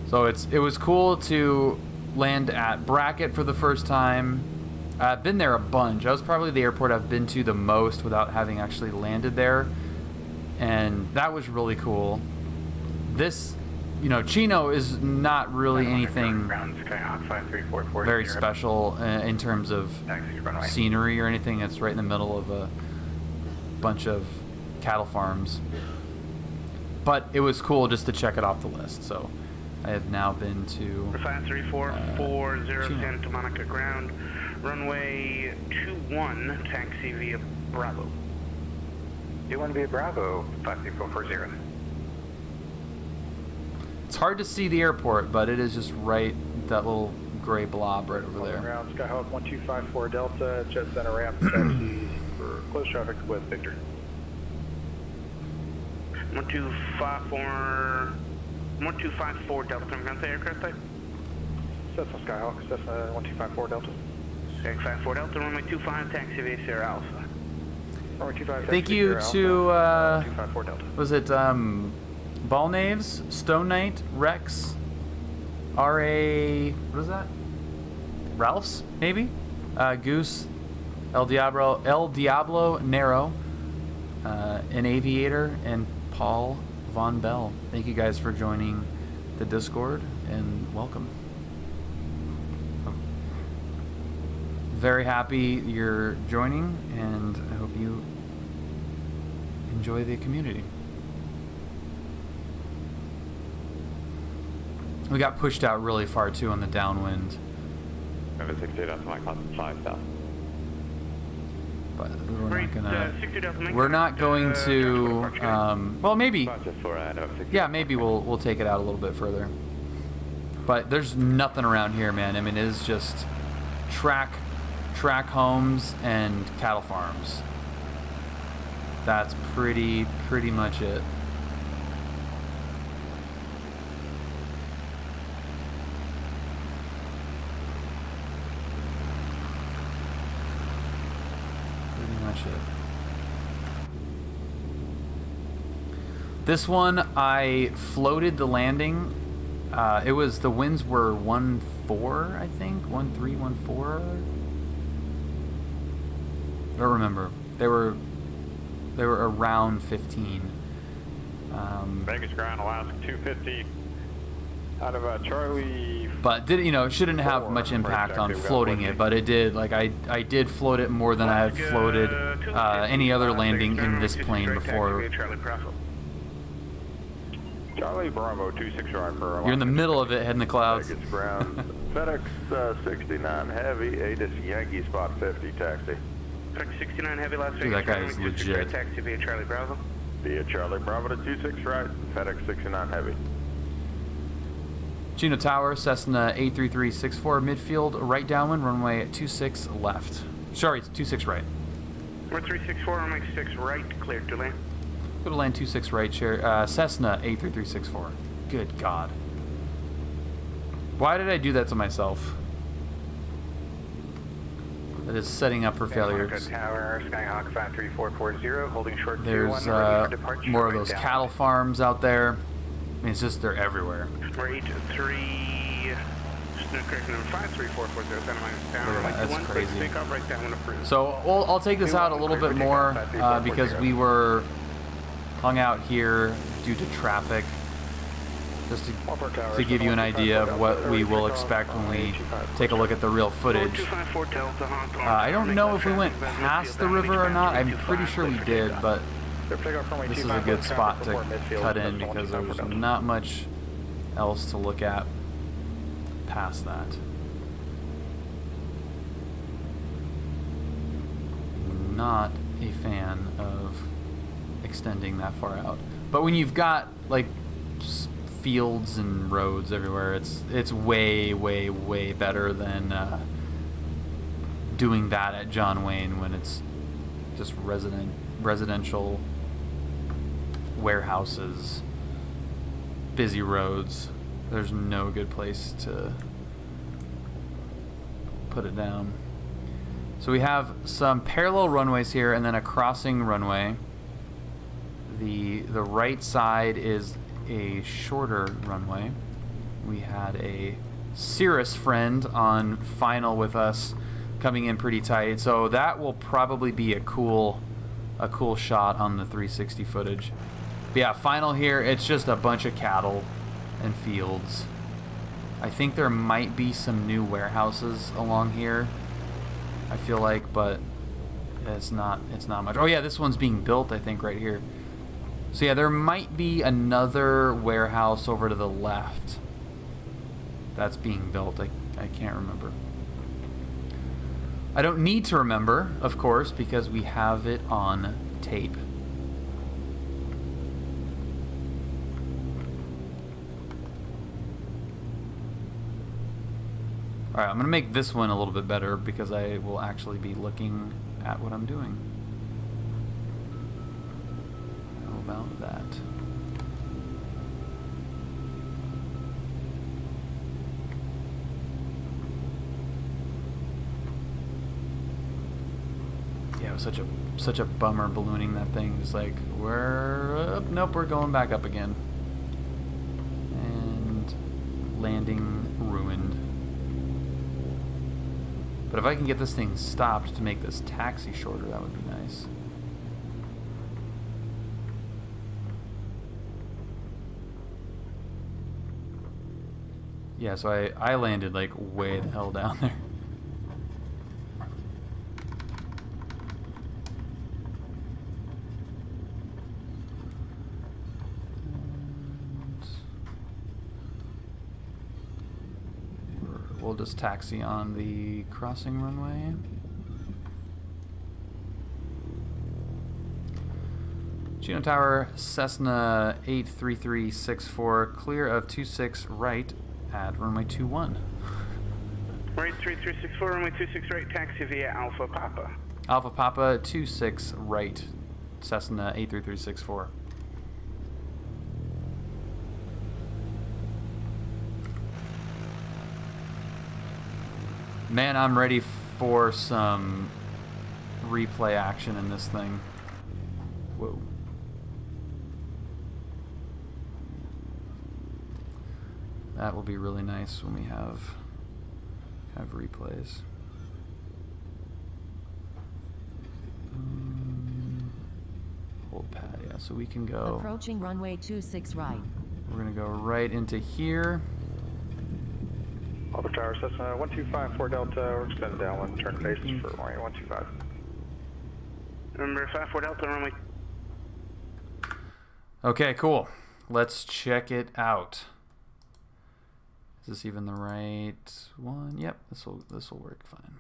So it was cool to land at Brackett for the first time. I've been there a bunch. That was probably the airport I've been to the most without having actually landed there, and that was really cool. This, you know, Chino is not really anything very special in terms of scenery or anything. It's right in the middle of a bunch of cattle farms, but it was cool just to check it off the list. So I have now been to 5340 Santa Monica ground, runway 21, taxi via Bravo. 21 via Bravo, 53440. It's hard to see the airport, but it is just right, that little gray blob right over there. Ground Skyhawk 1254 Delta, jet center ramp taxi for close traffic with Victor. 1254 Delta, confirm the aircraft type. Cessna Skyhawk, Cessna 1254 Delta. Okay, 54 Delta, runway 25, taxi via Sierra Alpha. Runway 25, thank you to, was it, Ball Knaves, Stone Knight, Rex, R.A., what is that? Ralph's, maybe? Goose, El Diablo Nero, an Aviator, and Paul Von Bell. Thank you guys for joining the Discord, and welcome. I'm very happy you're joining, and I hope you enjoy the community. We got pushed out really far too on the downwind. Number 68 Delta Mike, 5000. But we're not going to. Well, maybe. Yeah, maybe we'll take it out a little bit further. But there's nothing around here, man. I mean, it is just track homes and cattle farms. That's pretty much it. This one, I floated the landing. It was, the winds were 1-4, I think? 1-3, 1-4? I don't remember. They were around 15. Vegas ground, Alaska 250 out of Charlie. But did, you know, it shouldn't have much impact on floating it, but it did. Like I did float it more than I had floated any other landing in this plane before. Charlie Bravo 26 right for You're in the middle of it, heading the clouds. Vegas ground, FedEx 69 Heavy, ATIS Yankee spot 50 taxi. FedEx 69 Heavy, Las Vegas. Dude, that guy is legit. Taxi via Charlie Bravo. Via Charlie Bravo to 26 right, FedEx 69 Heavy. Chino Tower, Cessna 83364 midfield, right downwind, runway 26 left. Sorry, 26 right. We're 364, runway 6 right, cleared to land. Go to land 26 right, Cessna 83364. Good God. Why did I do that to myself? That is setting up for failure. Tower, Skyhawk 53440, holding short. There's more of those cattle farms out there. I mean, it's just, they're everywhere. Rate 3, no, correct, number 53440, center minus down. Yeah, that's crazy. Take off right down when approved. So I'll take this out a little bit more because we were hung out here due to traffic. Just to give you an idea of what we will expect when we take a look at the real footage. I don't know if we went past the river or not. I'm pretty sure we did, but this is a good spot to cut in because there's not much else to look at past that. Not a fan of extending that far out. But when you've got like fields and roads everywhere, it's way, way, way better than doing that at John Wayne when it's just residential warehouses, busy roads. There's no good place to put it down. So we have some parallel runways here and then a crossing runway. The right side is a shorter runway. We had a Cirrus friend on final with us coming in pretty tight, so that will probably be a cool shot on the 360 footage. But yeah, final here, it's just a bunch of cattle and fields. I think there might be some new warehouses along here, I feel like, but it's not much. Oh yeah, this one's being built, I think, right here. So yeah, there might be another warehouse over to the left that's being built. I can't remember. I don't need to remember, of course, because we have it on tape. Alright, I'm going to make this one a little bit better because I will actually be looking at what I'm doing. About that. Yeah, it was such a bummer ballooning that thing. Just like, we're up, nope, we're going back up again. And landing ruined. But if I can get this thing stopped to make this taxi shorter, that would be nice. Yeah, so I landed like way the hell down there. We'll just taxi on the crossing runway. Chino Tower, Cessna 83364, clear of 26 right at runway 21. Right 3364, runway 26 right, taxi via Alpha Papa. Alpha Papa 26 right, Cessna 83364. Man, I'm ready for some replay action in this thing. Whoa. That will be really nice when we have replays. Hold pad, yeah, so we can go. Approaching runway 26 right. We're gonna go right into here. All the tower Cessna 1254 Delta, we're extending downwind, turn faces for runway 125. Number 54 Delta, runway. Okay, cool. Let's check it out. Is this even the right one? Yep, this will work fine.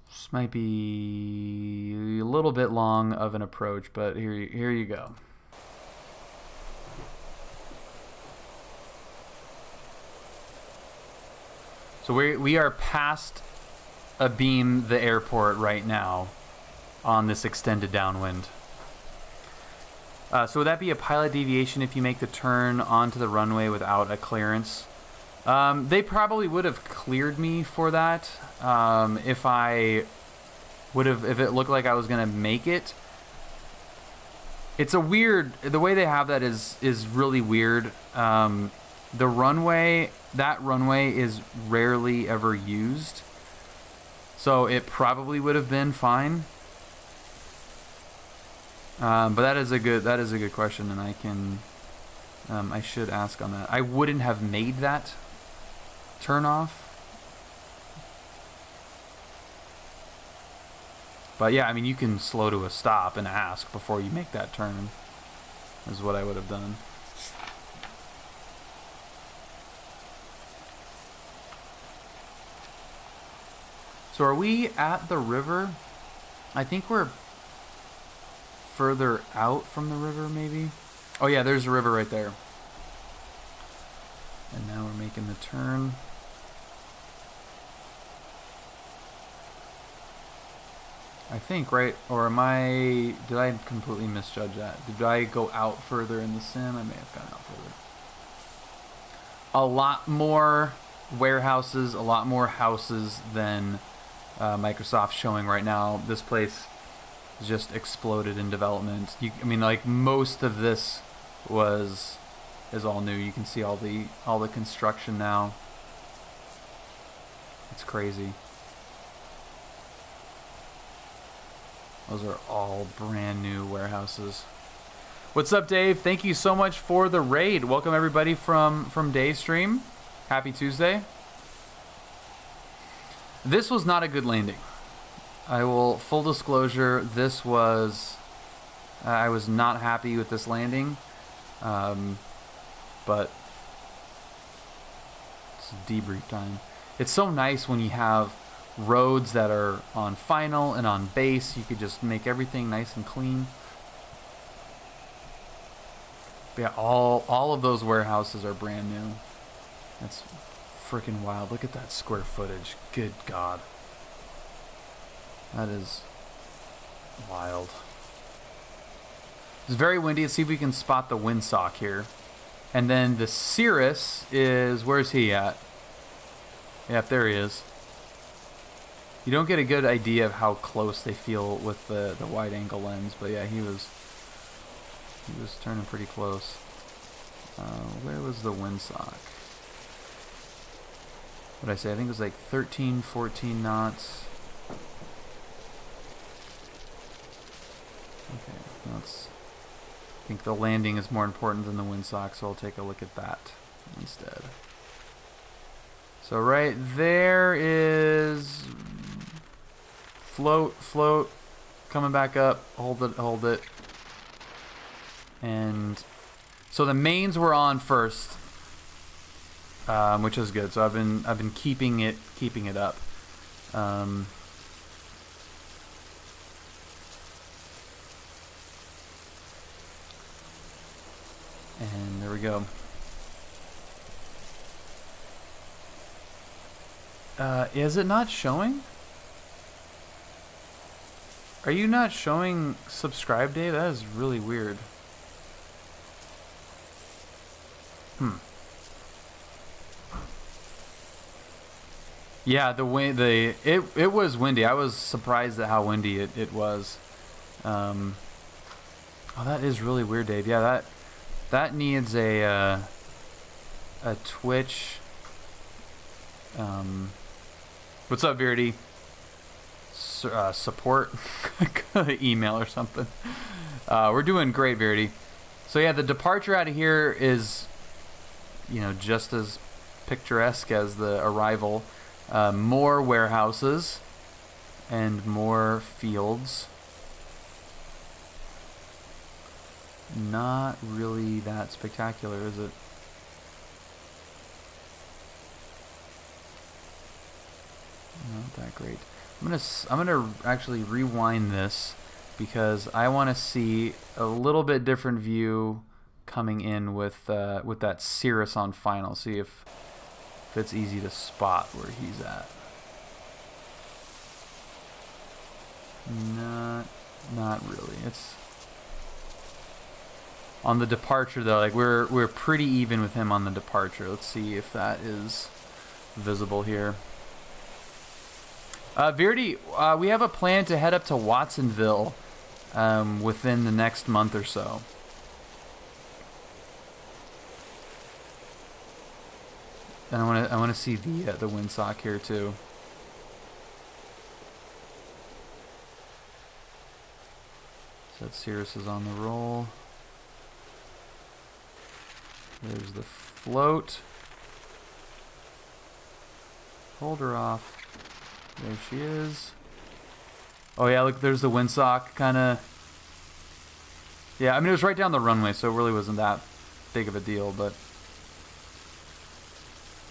This might be a little bit long of an approach, but here you go. So we are past abeam the airport right now on this extended downwind. So would that be a pilot deviation if you make the turn onto the runway without a clearance? They probably would have cleared me for that if it looked like I was gonna make it. It's a weird, the way they have that is really weird. The runway, that runway is rarely ever used, so it probably would have been fine. But that is a good question, and I should ask on that. I wouldn't have made that turn off. But yeah, I mean, you can slow to a stop and ask before you make that turn, is what I would have done. So are we at the river? I think we're further out from the river, maybe? Oh yeah, there's a river right there. And now we're making the turn. I think, right? Or did I completely misjudge that? Did I go out further in the sim? I may have gone out further. A lot more warehouses, a lot more houses than Microsoft's showing right now. This place just exploded in development. I mean, like, most of this is all new. You can see all the construction now. It's crazy. Those are all brand new warehouses. What's up, Dave? Thank you so much for the raid. Welcome everybody from Dave's stream. Happy Tuesday. This was not a good landing. I will, full disclosure, this was, I was not happy with this landing, but it's debrief time. It's so nice when you have roads that are on final and on base. You could just make everything nice and clean. But yeah, all of those warehouses are brand new. That's freaking wild. Look at that square footage. Good God. That is wild. It's very windy. Let's see if we can spot the windsock here. And then the Cirrus is, where's he at? Yep, there he is. You don't get a good idea of how close they feel with the wide angle lens, but yeah, he was turning pretty close. Where was the windsock? What did I say? I think it was like 13, 14 knots. Okay, I think the landing is more important than the windsock, so I'll take a look at that instead. So right there is float, coming back up, hold it. And so the mains were on first, which is good. So I've been keeping it up. And there we go. Is it not showing? Are you not showing subscribe, Dave? That is really weird. Yeah, it was windy. I was surprised at how windy it was. Oh, that is really weird, Dave. Yeah, that needs a Twitch. What's up, Verity? Support email or something. We're doing great, Verity. So yeah, the departure out of here is, you know, just as picturesque as the arrival. More warehouses and more fields. Not really that spectacular, is it? Not that great. I'm gonna actually rewind this because I want to see a little bit different view coming in with that Cirrus on final. See if it's easy to spot where he's at. Not really. It's on the departure though. Like we're pretty even with him on the departure. Let's see if that is visible here. Verdi, we have a plan to head up to Watsonville within the next month or so. And I want to see the windsock here too. So that Cirrus is on the roll. There's the float. Hold her off. There she is. Oh yeah, look, there's the windsock, kind of. Yeah, I mean it was right down the runway, so it really wasn't that big of a deal, but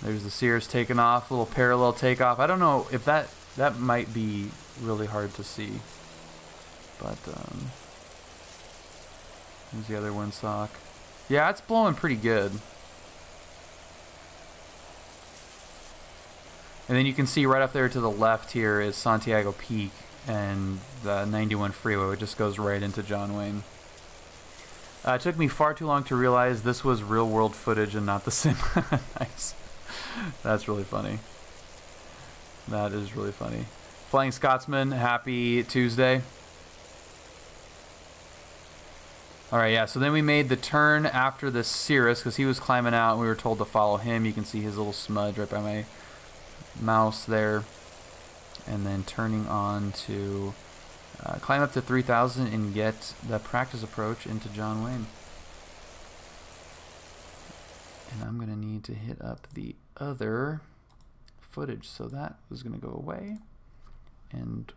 there's the Cirrus taking off, little parallel takeoff. I don't know if that might be really hard to see, but there's the other windsock. Yeah, it's blowing pretty good. And then you can see right up there to the left here is Santiago Peak and the 91 freeway, which just goes right into John Wayne. It took me far too long to realize this was real world footage and not the sim. Nice. That's really funny. That is really funny. Flying Scotsman, happy Tuesday. Alright, yeah, so then we made the turn after the Cirrus because he was climbing out and we were told to follow him. You can see his little smudge right by my mouse there, and then turning on to climb up to 3,000 and get the practice approach into John Wayne. And I'm gonna need to hit up the other footage, so that was gonna go away and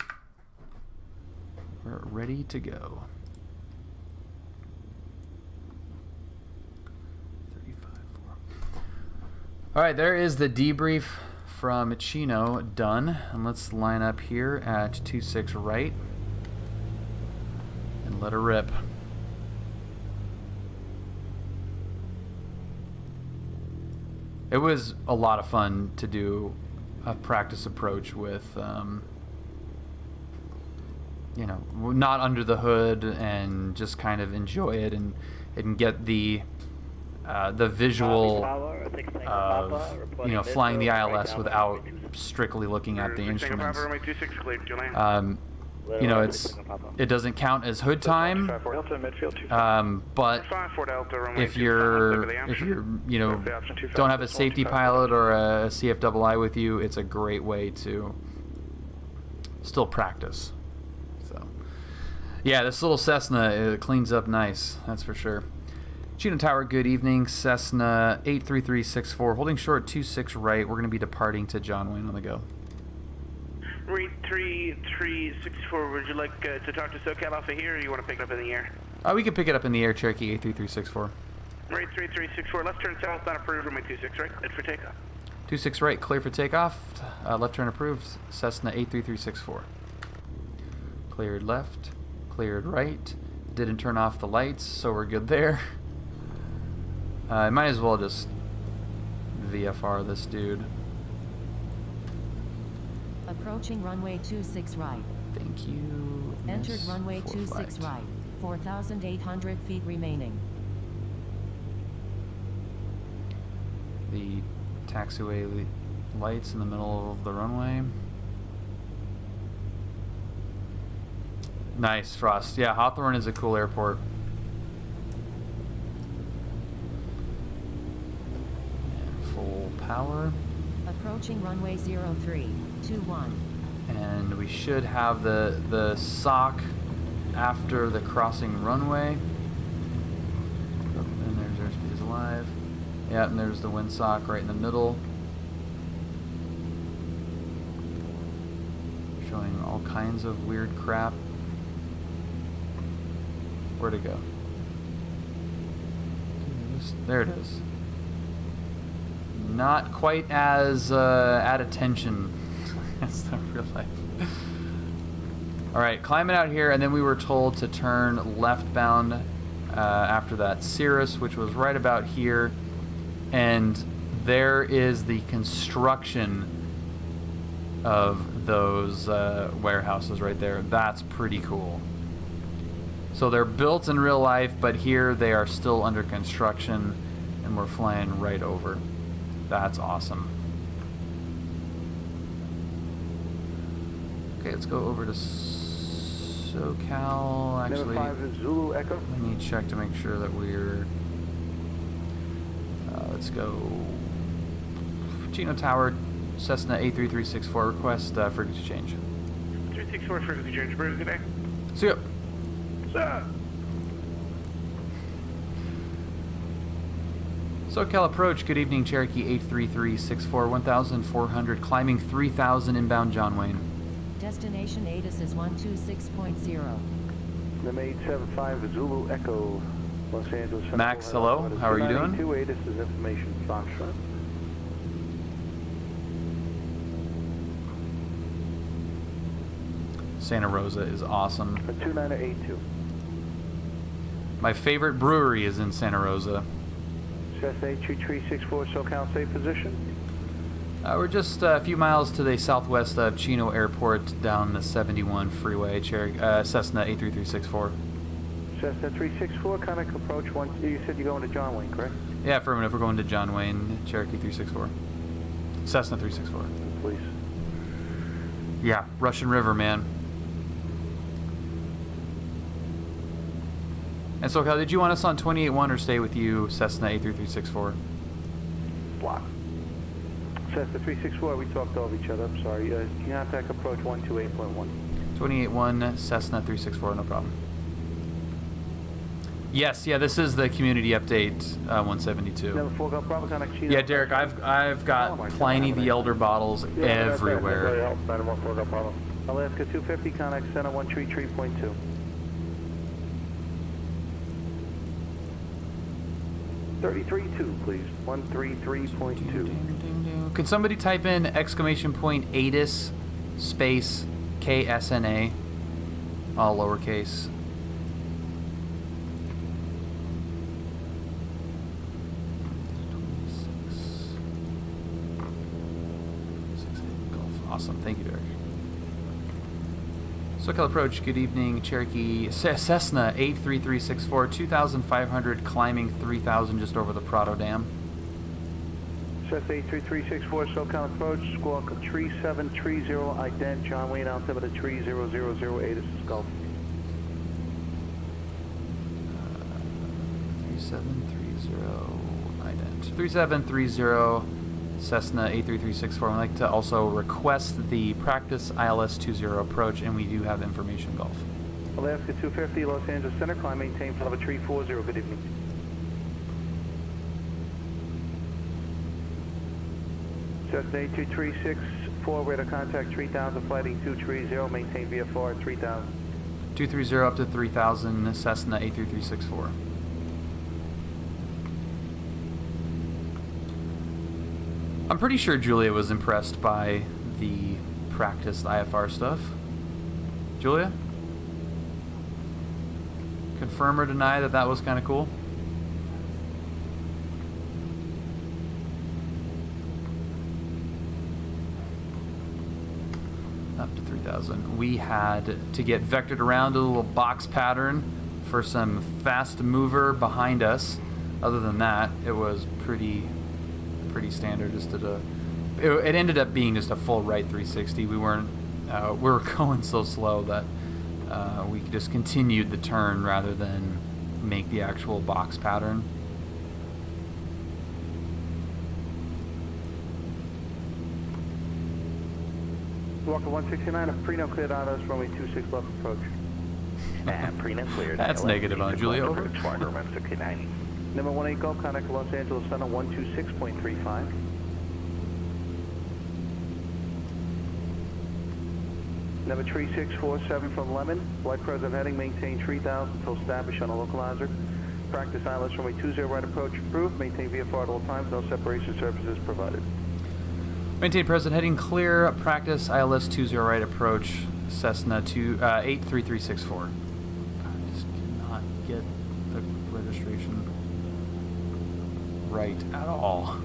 we're ready to go. 35.4. All right, there is the debrief from Chino done, and let's line up here at 26 right and let her rip. It was a lot of fun to do a practice approach with you know, not under the hood, and just kind of enjoy it and get the visual of, you know, flying the ILS without strictly looking at the instruments. You know, it doesn't count as hood time, but if you're you know, don't have a safety pilot or a CFII with you, it's a great way to still practice. So yeah, this little Cessna, it cleans up nice, that's for sure. Chino Tower, good evening. Cessna 83364, holding short 26 right. We're going to be departing to John Wayne on the go. Rate 3364, would you like to talk to SoCal Alpha here, or you want to pick it up in the air? We can pick it up in the air, Cherokee 83364. Rate 3364, left turn south, not approved, runway 26 right, good for takeoff. 26 right, clear for takeoff. Left turn approved, Cessna 83364. Cleared left, cleared right. Didn't turn off the lights, so we're good there. I might as well just VFR this dude. Approaching runway 26 right. Thank you. Entered runway 26 right. 4,800 feet remaining. The taxiway lights in the middle of the runway. Nice, Frost. Yeah, Hawthorne is a cool airport. And full power. Approaching runway 0321. And we should have the SOC after the crossing runway. Oh, and there's airspeed is alive. Yeah, and there's the wind SOC right in the middle. Showing all kinds of weird crap. Where'd it go? There it is. Not quite as at attention as the real life. Alright, climbing out here, and then we were told to turn leftbound after that Cirrus, which was right about here. And there is the construction of those warehouses right there. That's pretty cool. So they're built in real life, but here they are still under construction, and we're flying right over. That's awesome. Okay, let's go over to SoCal. Actually, Number 5 is Zulu Echo. let me check to make sure that we're... let's go... Chino Tower, Cessna A3364, request frequency change. 364 frequency change, Bruce, good day. See ya. Sir. SoCal approach, good evening, Cherokee 83364, 1400, climbing 3000 inbound John Wayne. Destination ATIS is 126.0. Number 875 is Zulu Echo, Los Angeles. Max, hello, how are you doing? 2 ATIS is information Foxtrot. Santa Rosa is awesome. 2982. My favorite brewery is in Santa Rosa. Cessna 2364 SoCal safe position. We're just a few miles to the southwest of Chino Airport down the 71 freeway, Cessna A3364. Cessna 364, contact approach 1. You said you're going to John Wayne, correct? Yeah, affirmative. We're going to John Wayne, Cherokee 364. Cessna 364. Please. Yeah, Russian River, man. And SoCal, did you want us on 28-1 or stay with you, Cessna A3364? Block. Cessna 364, we talked over each other. I'm sorry. Contact approach 128.1. 28-1, Cessna 364, no problem. Yes, yeah, this is the community update 172. Number 4, go Bravo, contact Chino. Yeah, Derek, I've got Pliny the Elder bottles everywhere. Alaska 250, contact Center 133.2. 33.2, please. 133.2. Could somebody type in exclamation point ATIS space KSNA, all lowercase? Awesome, thank you, Derek. SoCal approach, good evening, Cherokee Cessna 83364, 2,500, climbing 3,000 just over the Prado Dam. Cessna 83364, SoCal approach, squawk 3730, ident, John Wayne, altimeter 3008, this is Gulf. 3730, ident. 3730. Cessna 83364. I'd like to also request the practice ILS 20 approach, and we do have information Gulf. Alaska 250, Los Angeles Center, climb maintain flight level 340, good evening. Cessna 82364, radar contact 3000, flighting 230, maintain VFR 3000. 230 up to 3000, Cessna 83364. I'm pretty sure Julia was impressed by the practiced IFR stuff. Julia? Confirm or deny that that was kind of cool? Up to 3000. We had to get vectored around a little box pattern for some fast mover behind us. Other than that, it was pretty standard. Just it ended up being just a full right 360. We were going so slow that we just continued the turn rather than make the actual box pattern. Walker 169, a Preno cleared out us, runway 26 left approach. And Preno cleared. That's negative on Julia, over. Number 18 Golf, contact Los Angeles Center 126.35. Number 3647 from Lemon, flight present heading, maintain 3000 until established on a localizer. Practice ILS runway 20 right approach approved, maintain VFR at all times, no separation services provided. Maintain present heading clear, practice ILS 20 right approach, Cessna 83364. God, I just cannot get the registration right at all.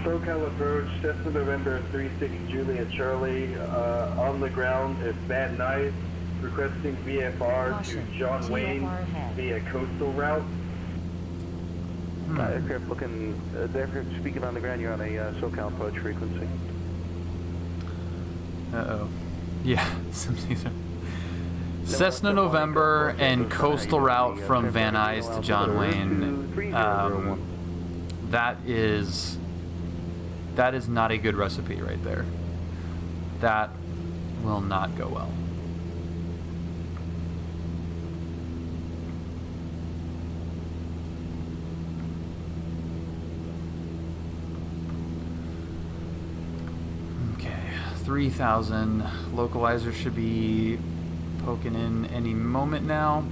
SoCal approach, Cessna November 36 Juliet Charlie, on the ground at Van Nuys, requesting VFR to John Wayne via coastal route. Aircraft looking, the aircraft speaking on the ground, you're on a SoCal approach frequency. Uh-oh. Yeah, Cessna November and coastal route from Van Nuys to John Wayne. That is not a good recipe right there. That will not go well. Okay, 3,000. Localizer should be poking in any moment now.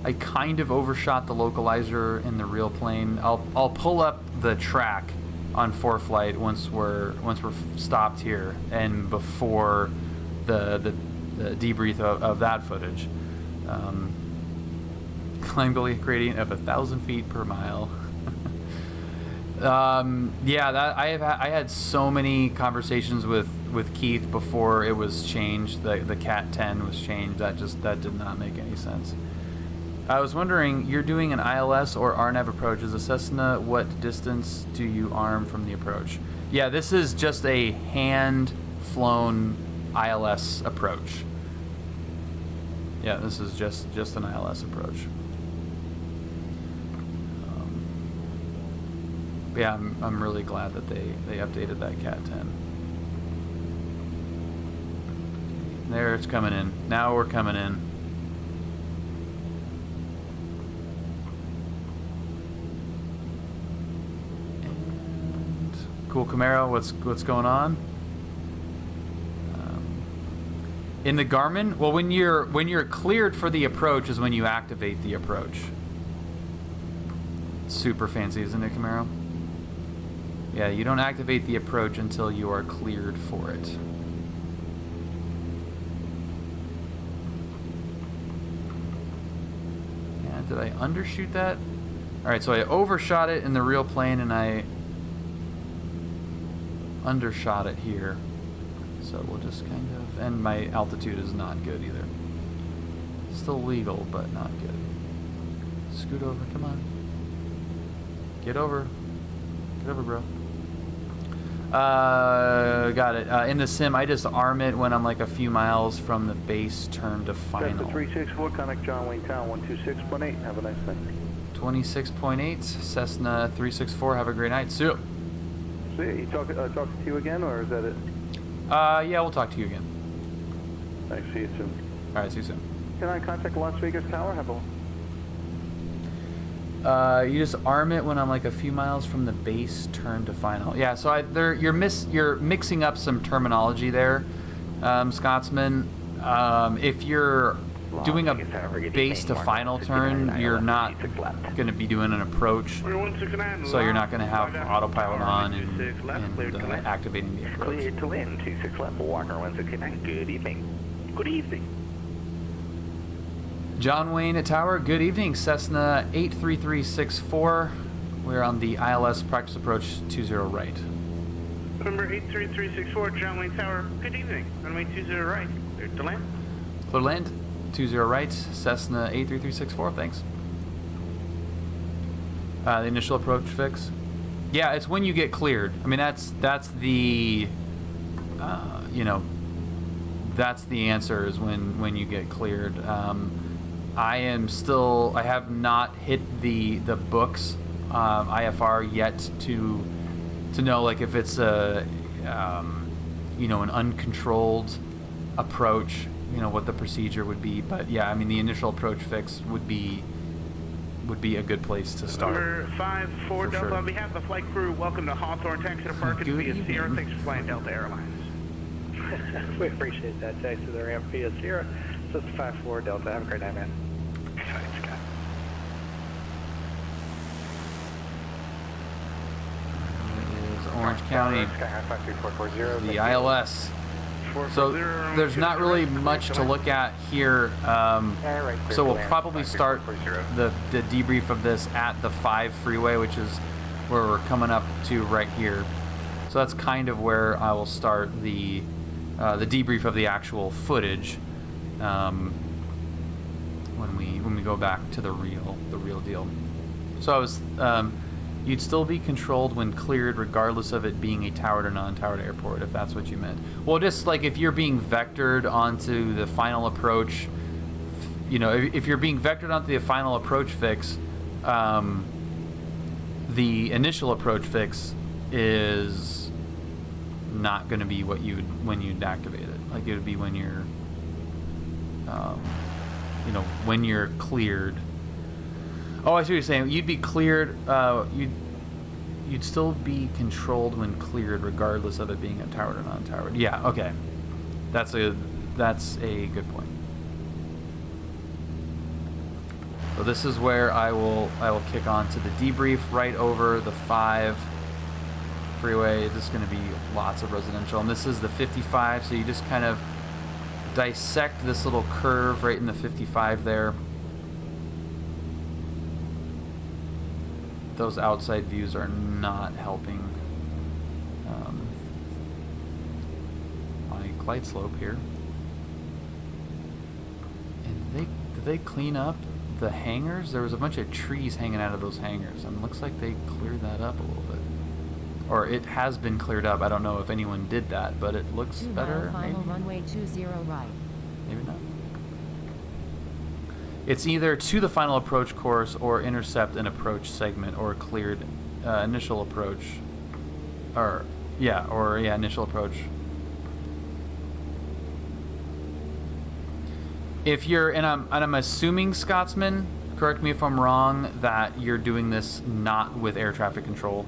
I kind of overshot the localizer in the real plane. I'll pull up the track on ForeFlight once we're stopped here and before the debrief of that footage. Climb gradient of 1,000 feet per mile. Yeah, that I had so many conversations with Keith before it was changed. The Cat 10 was changed. That did not make any sense. I was wondering, you're doing an ILS or RNAV approach. Is a Cessna, what distance do you arm from the approach? Yeah, this is just a hand-flown ILS approach. Yeah, this is just an ILS approach. Yeah, I'm really glad that they updated that Cat 10. There, it's coming in. Now we're coming in. Cool Camaro, what's going on? In the Garmin, well, when you're cleared for the approach is when you activate the approach. Super fancy, isn't it, Camaro? Yeah, you don't activate the approach until you are cleared for it. Yeah, did I undershoot that? All right, so I overshot it in the real plane and I undershot it here, so we'll just kind of, and my altitude is not good either. Still legal, but not good. Scoot over, come on. Get over, bro. Got it. In the sim, I just arm it when I'm like a few miles from the base turn to final. Cessna 364, contact John Wayne Town 126.8. Have a nice night. 26.8, Cessna 364. Have a great night. See you. See you. Talk to you again, or is that it? Yeah, we'll talk to you again. Thanks. See you soon. All right, see you soon. Can I contact Las Vegas Tower? Have a. You just arm it when I'm like a few miles from the base turn to final. Yeah, so you're mixing up some terminology there, Scotsman. If you're doing a base to final turn, you're not going to be doing an approach, so you're not going to have autopilot on and activating the approach. Clear to land, 26 left, Walker 169. Good evening. Good evening. John Wayne at Tower, good evening. Cessna 83364. We're on the ILS practice approach 20 right. Number 83364, John Wayne Tower, good evening. Runway 20 right, clear to land. Clear to land. 20 right, Cessna 83364, thanks. The initial approach fix. Yeah, it's when you get cleared. I mean, that's the, you know, that's the answer is when you get cleared. I have not hit the books IFR yet to know like if it's a you know, an uncontrolled approach, you know, what the procedure would be. But yeah, I mean, the initial approach fix would be a good place to start. Number 5-4 Delta, sure. On behalf of the flight crew, welcome to Hawthorne, taxi to Park via Sierra. Thanks for flying Delta Airlines. We appreciate that. Taxi to the ramp via Sierra. This is 5-4 Delta. Have a great night, man. Thanks, Scott. Orange County, the ILS. So there's not really much to look at here. So we'll probably start the debrief of this at the 5 freeway, which is where we're coming up to right here. So that's kind of where I will start the debrief of the actual footage when we go back to the real deal. So I was. You'd still be controlled when cleared regardless of it being a towered or non-towered airport, if that's what you meant. Well, just like if you're being vectored onto the final approach, you know, if you're being vectored onto the final approach fix, the initial approach fix is not going to be what you would when you'd activate it. Like it would be when you're, you know, when you're cleared. Oh, I see what you're saying. You'd be cleared. You'd still be controlled when cleared, regardless of it being a towered or non-towered. Yeah. Okay. That's a good point. So this is where I will kick on to the debrief right over the 5 freeway. This is going to be lots of residential, and this is the 55. So you just kind of dissect this little curve right in the 55 there. Those outside views are not helping my glide slope here. And did they clean up the hangars? There was a bunch of trees hanging out of those hangars, and it looks like they cleared that up a little bit. Or it has been cleared up. I don't know if anyone did that, but it looks better. Final runway 20 right. Maybe not. It's either to the final approach course or intercept an approach segment or cleared initial approach. Or initial approach. If you're, and I'm assuming, Scotsman, correct me if I'm wrong, that you're doing this not with air traffic control.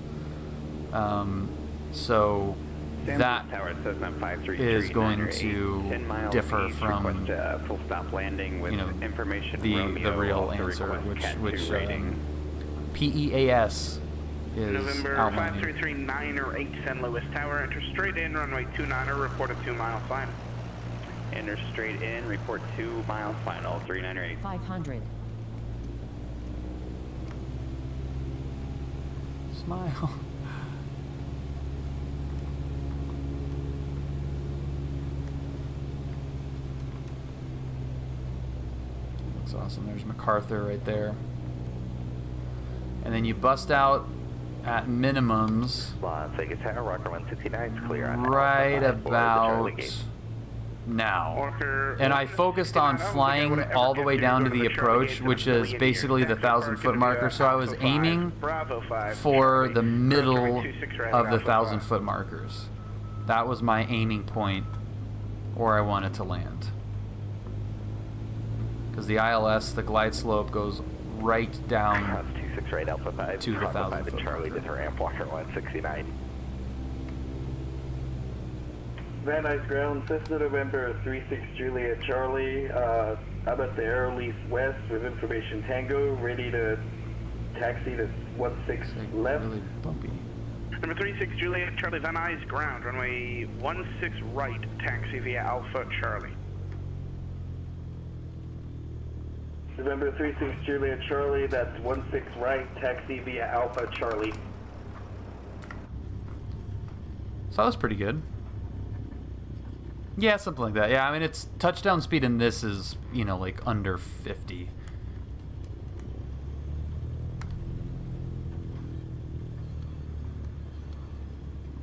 So that is going to differ from full stop landing with information the real answer, which PEAS is November outlining. 5339 or 8 San Luis Tower, enter straight in, runway 29er, report a 2 mile final. Enter straight in, report 2 miles final, 398. 500. Smile. Looks awesome. There's MacArthur right there. And then you bust out at minimums. Vegas Tower, Rocker 169 is clear on right about now. And I focused on flying all the way down to the approach, which is basically the 1,000-foot marker. So I was aiming for the middle of the 1,000-foot markers. That was my aiming point where I wanted to land. Because the ILS, the glide slope, goes right down 26 right Alpha 5 to the 1,000-foot Charlie to the ramp, Walker 169. Van Nuys ground, Cessna November 36 Juliet Charlie, I'm at the Airleaf West with information Tango, ready to taxi to 16 left. Really bumpy. Number 36 Juliet Charlie, Van Nuys ground, runway 16 right, taxi via Alpha Charlie. November 36 Juliet Charlie, that's 16 right, taxi via Alpha Charlie. So that was pretty good. Yeah, something like that. Yeah, I mean, it's touchdown speed in this is, you know, like under 50.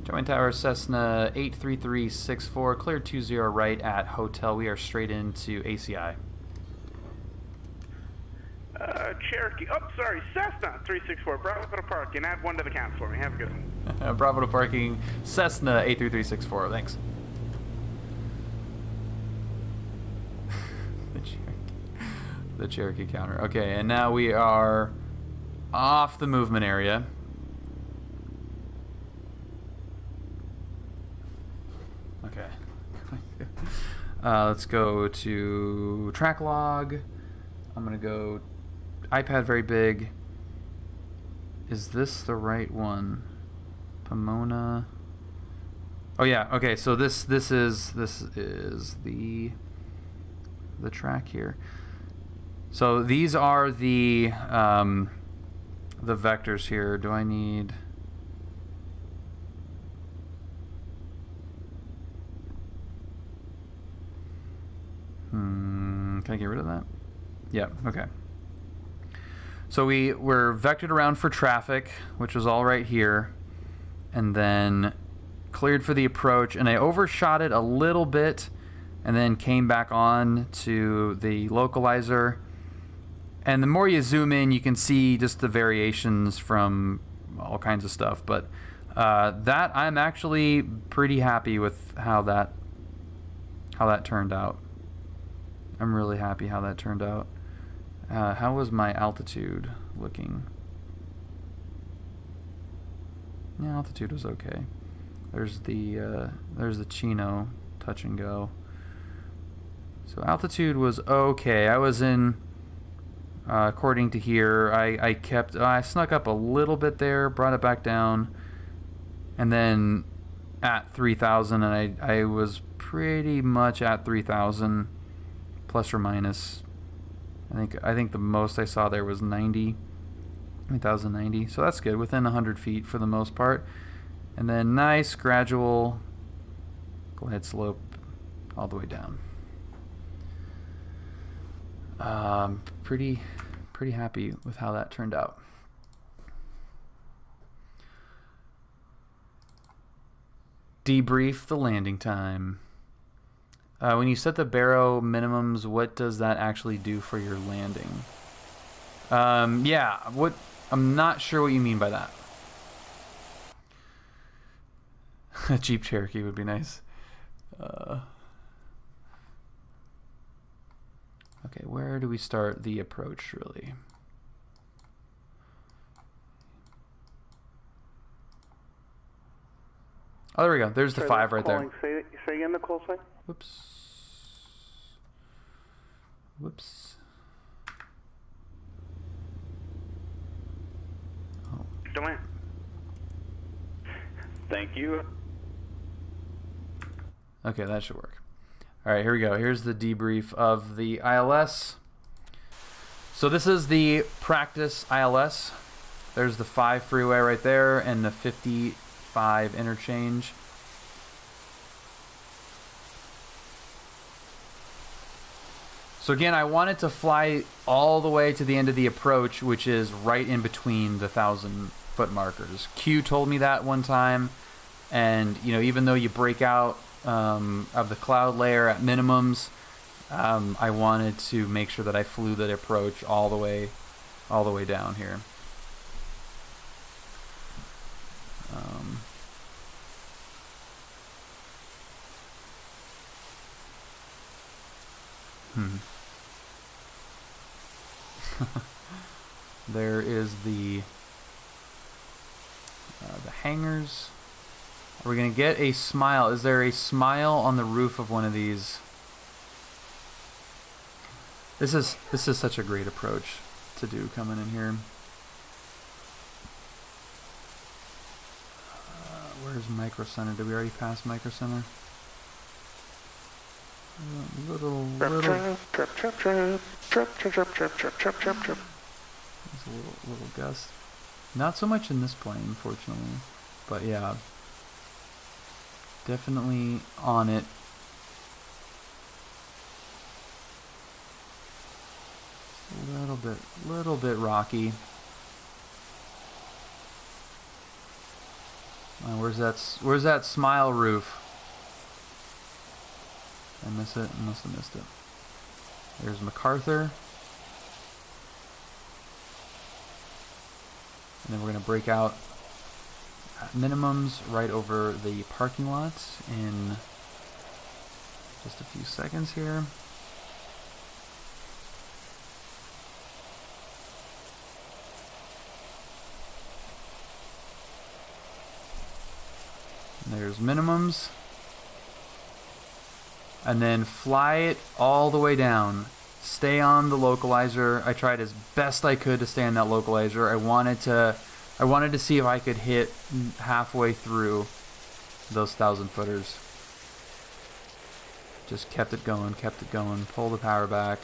Joint Tower, Cessna 83364, clear 20 right at hotel. We are straight into ACI. Cherokee, oh, sorry, Cessna 364, Bravo to parking. Add 1 to the count for me. Have a good one. Bravo to parking, Cessna 83364. Thanks. The Cherokee counter. Okay, and now we are off the movement area. Okay. Let's go to track log. I'm gonna go iPad very big. Is this the right one? Pomona. Oh yeah. Okay. So this is the track here. So these are the vectors here. Do I need? Can I get rid of that? Yeah. Okay. So we're vectored around for traffic, which was all right here, and then cleared for the approach, and I overshot it a little bit, and then came back on to the localizer. And the more you zoom in, you can see just the variations from all kinds of stuff. But that I'm actually pretty happy with how that turned out. I'm really happy how that turned out. How was my altitude looking? Yeah, altitude was okay. There's the Chino touch and go. So altitude was okay. I was in. According to here, I snuck up a little bit there, brought it back down, and then at 3,000, and I was pretty much at 3,000, plus or minus. I think the most I saw there was 3,090, so that's good, within 100 feet for the most part. And then nice gradual glide slope all the way down. Pretty happy with how that turned out. Debrief the landing time. When you set the baro minimums, what does that actually do for your landing? Yeah, I'm not sure what you mean by that. A Jeep Cherokee would be nice. Okay, where do we start the approach, really? Oh, there we go. There's the 5 right there. Say again the call sign? Whoops. Oh. Come in. Thank you. Okay, that should work. All right, here we go. Here's the debrief of the ILS. So this is the practice ILS. There's the 5 freeway right there and the 55 interchange. So again, I wanted to fly all the way to the end of the approach, which is right in between the 1,000-foot markers. Q told me that one time, and you know, even though you break out of the cloud layer at minimums, I wanted to make sure that I flew that approach all the way down here. There is the hangars. Are we gonna get a smile? Is there a smile on the roof of one of these? This is such a great approach to do coming in here. Where's Micro Center? Did we already pass Micro Center? Little. There's a little gust. Not so much in this plane, fortunately, but yeah, definitely on it. Little bit rocky. Where's that smile roof? Did I miss it? I must have missed it. There's MacArthur. And then we're going to break out at minimums right over the parking lot in just a few seconds here. And there's minimums. And then fly it all the way down. Stay on the localizer. I tried as best I could to stay on that localizer. I wanted to see if I could hit halfway through those 1,000 footers. Just kept it going, pull the power back.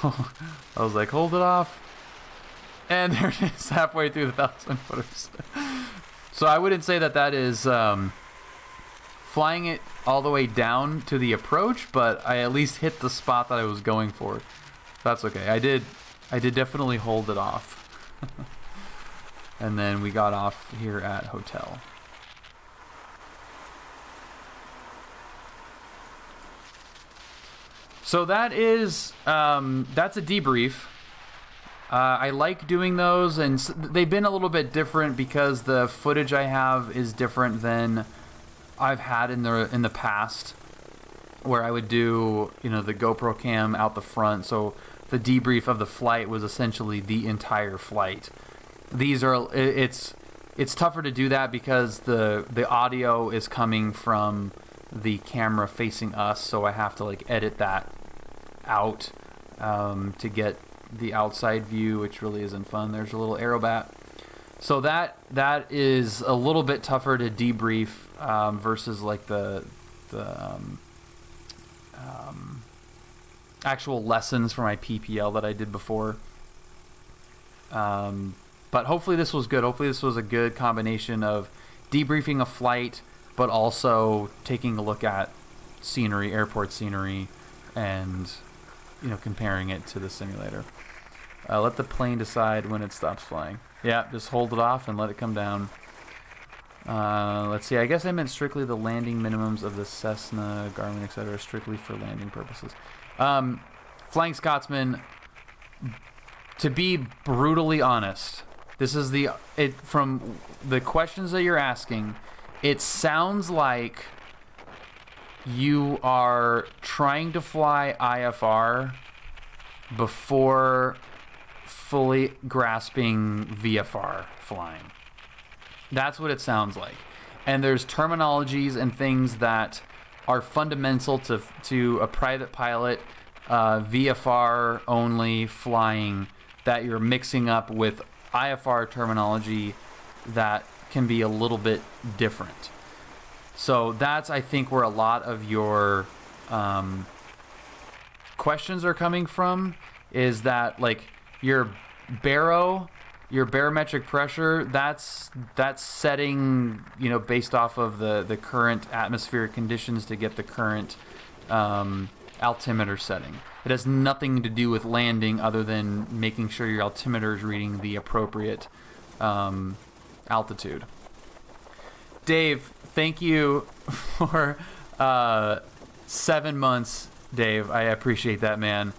I was like, hold it off. And there it is, halfway through the 1,000 footers. So I wouldn't say that is flying it all the way down to the approach, but I at least hit the spot that I was going for. That's okay. I did definitely hold it off. And then we got off here at hotel. So that is that's a debrief. I like doing those, and they've been a little bit different because the footage I have is different than I've had in the past, where I would do, you know, the GoPro cam out the front. So the debrief of the flight was essentially the entire flight. These are it's tougher to do that because the audio is coming from the camera facing us, so I have to like edit that out to get the outside view, which really isn't fun. There's a little aerobat. So that is a little bit tougher to debrief versus like the actual lessons for my PPL that I did before. But hopefully this was good. Hopefully this was a good combination of debriefing a flight, but also taking a look at scenery, airport scenery, and, you know, comparing it to the simulator. Let the plane decide when it stops flying. Yeah, just hold it off and let it come down. Let's see, I guess I meant strictly the landing minimums of the Cessna, Garmin, etc., strictly for landing purposes. Flying Scotsman, to be brutally honest, this is from the questions that you're asking, it sounds like you are trying to fly IFR before fully grasping VFR flying. That's what it sounds like. And there's terminologies and things that are fundamental to a private pilot, VFR only flying, that you're mixing up with IFR terminology that can be a little bit different. So that's, I think, where a lot of your questions are coming from, is that like your barometric pressure, that's setting, you know, based off of the current atmospheric conditions to get the current altimeter setting. It has nothing to do with landing other than making sure your altimeter is reading the appropriate altitude. Dave, thank you for 7 months, Dave. I appreciate that, man.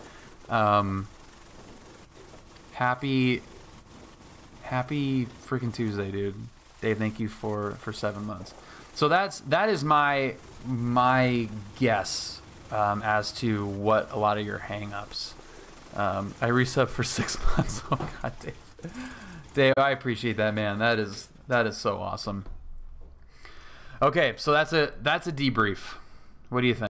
Happy freaking Tuesday, dude. Dave, thank you for 7 months. So that is my guess as to what a lot of your hang-ups. I resubbed for 6 months. Oh god, Dave, I appreciate that, man. That is so awesome. Okay, so that's a debrief. What do you think?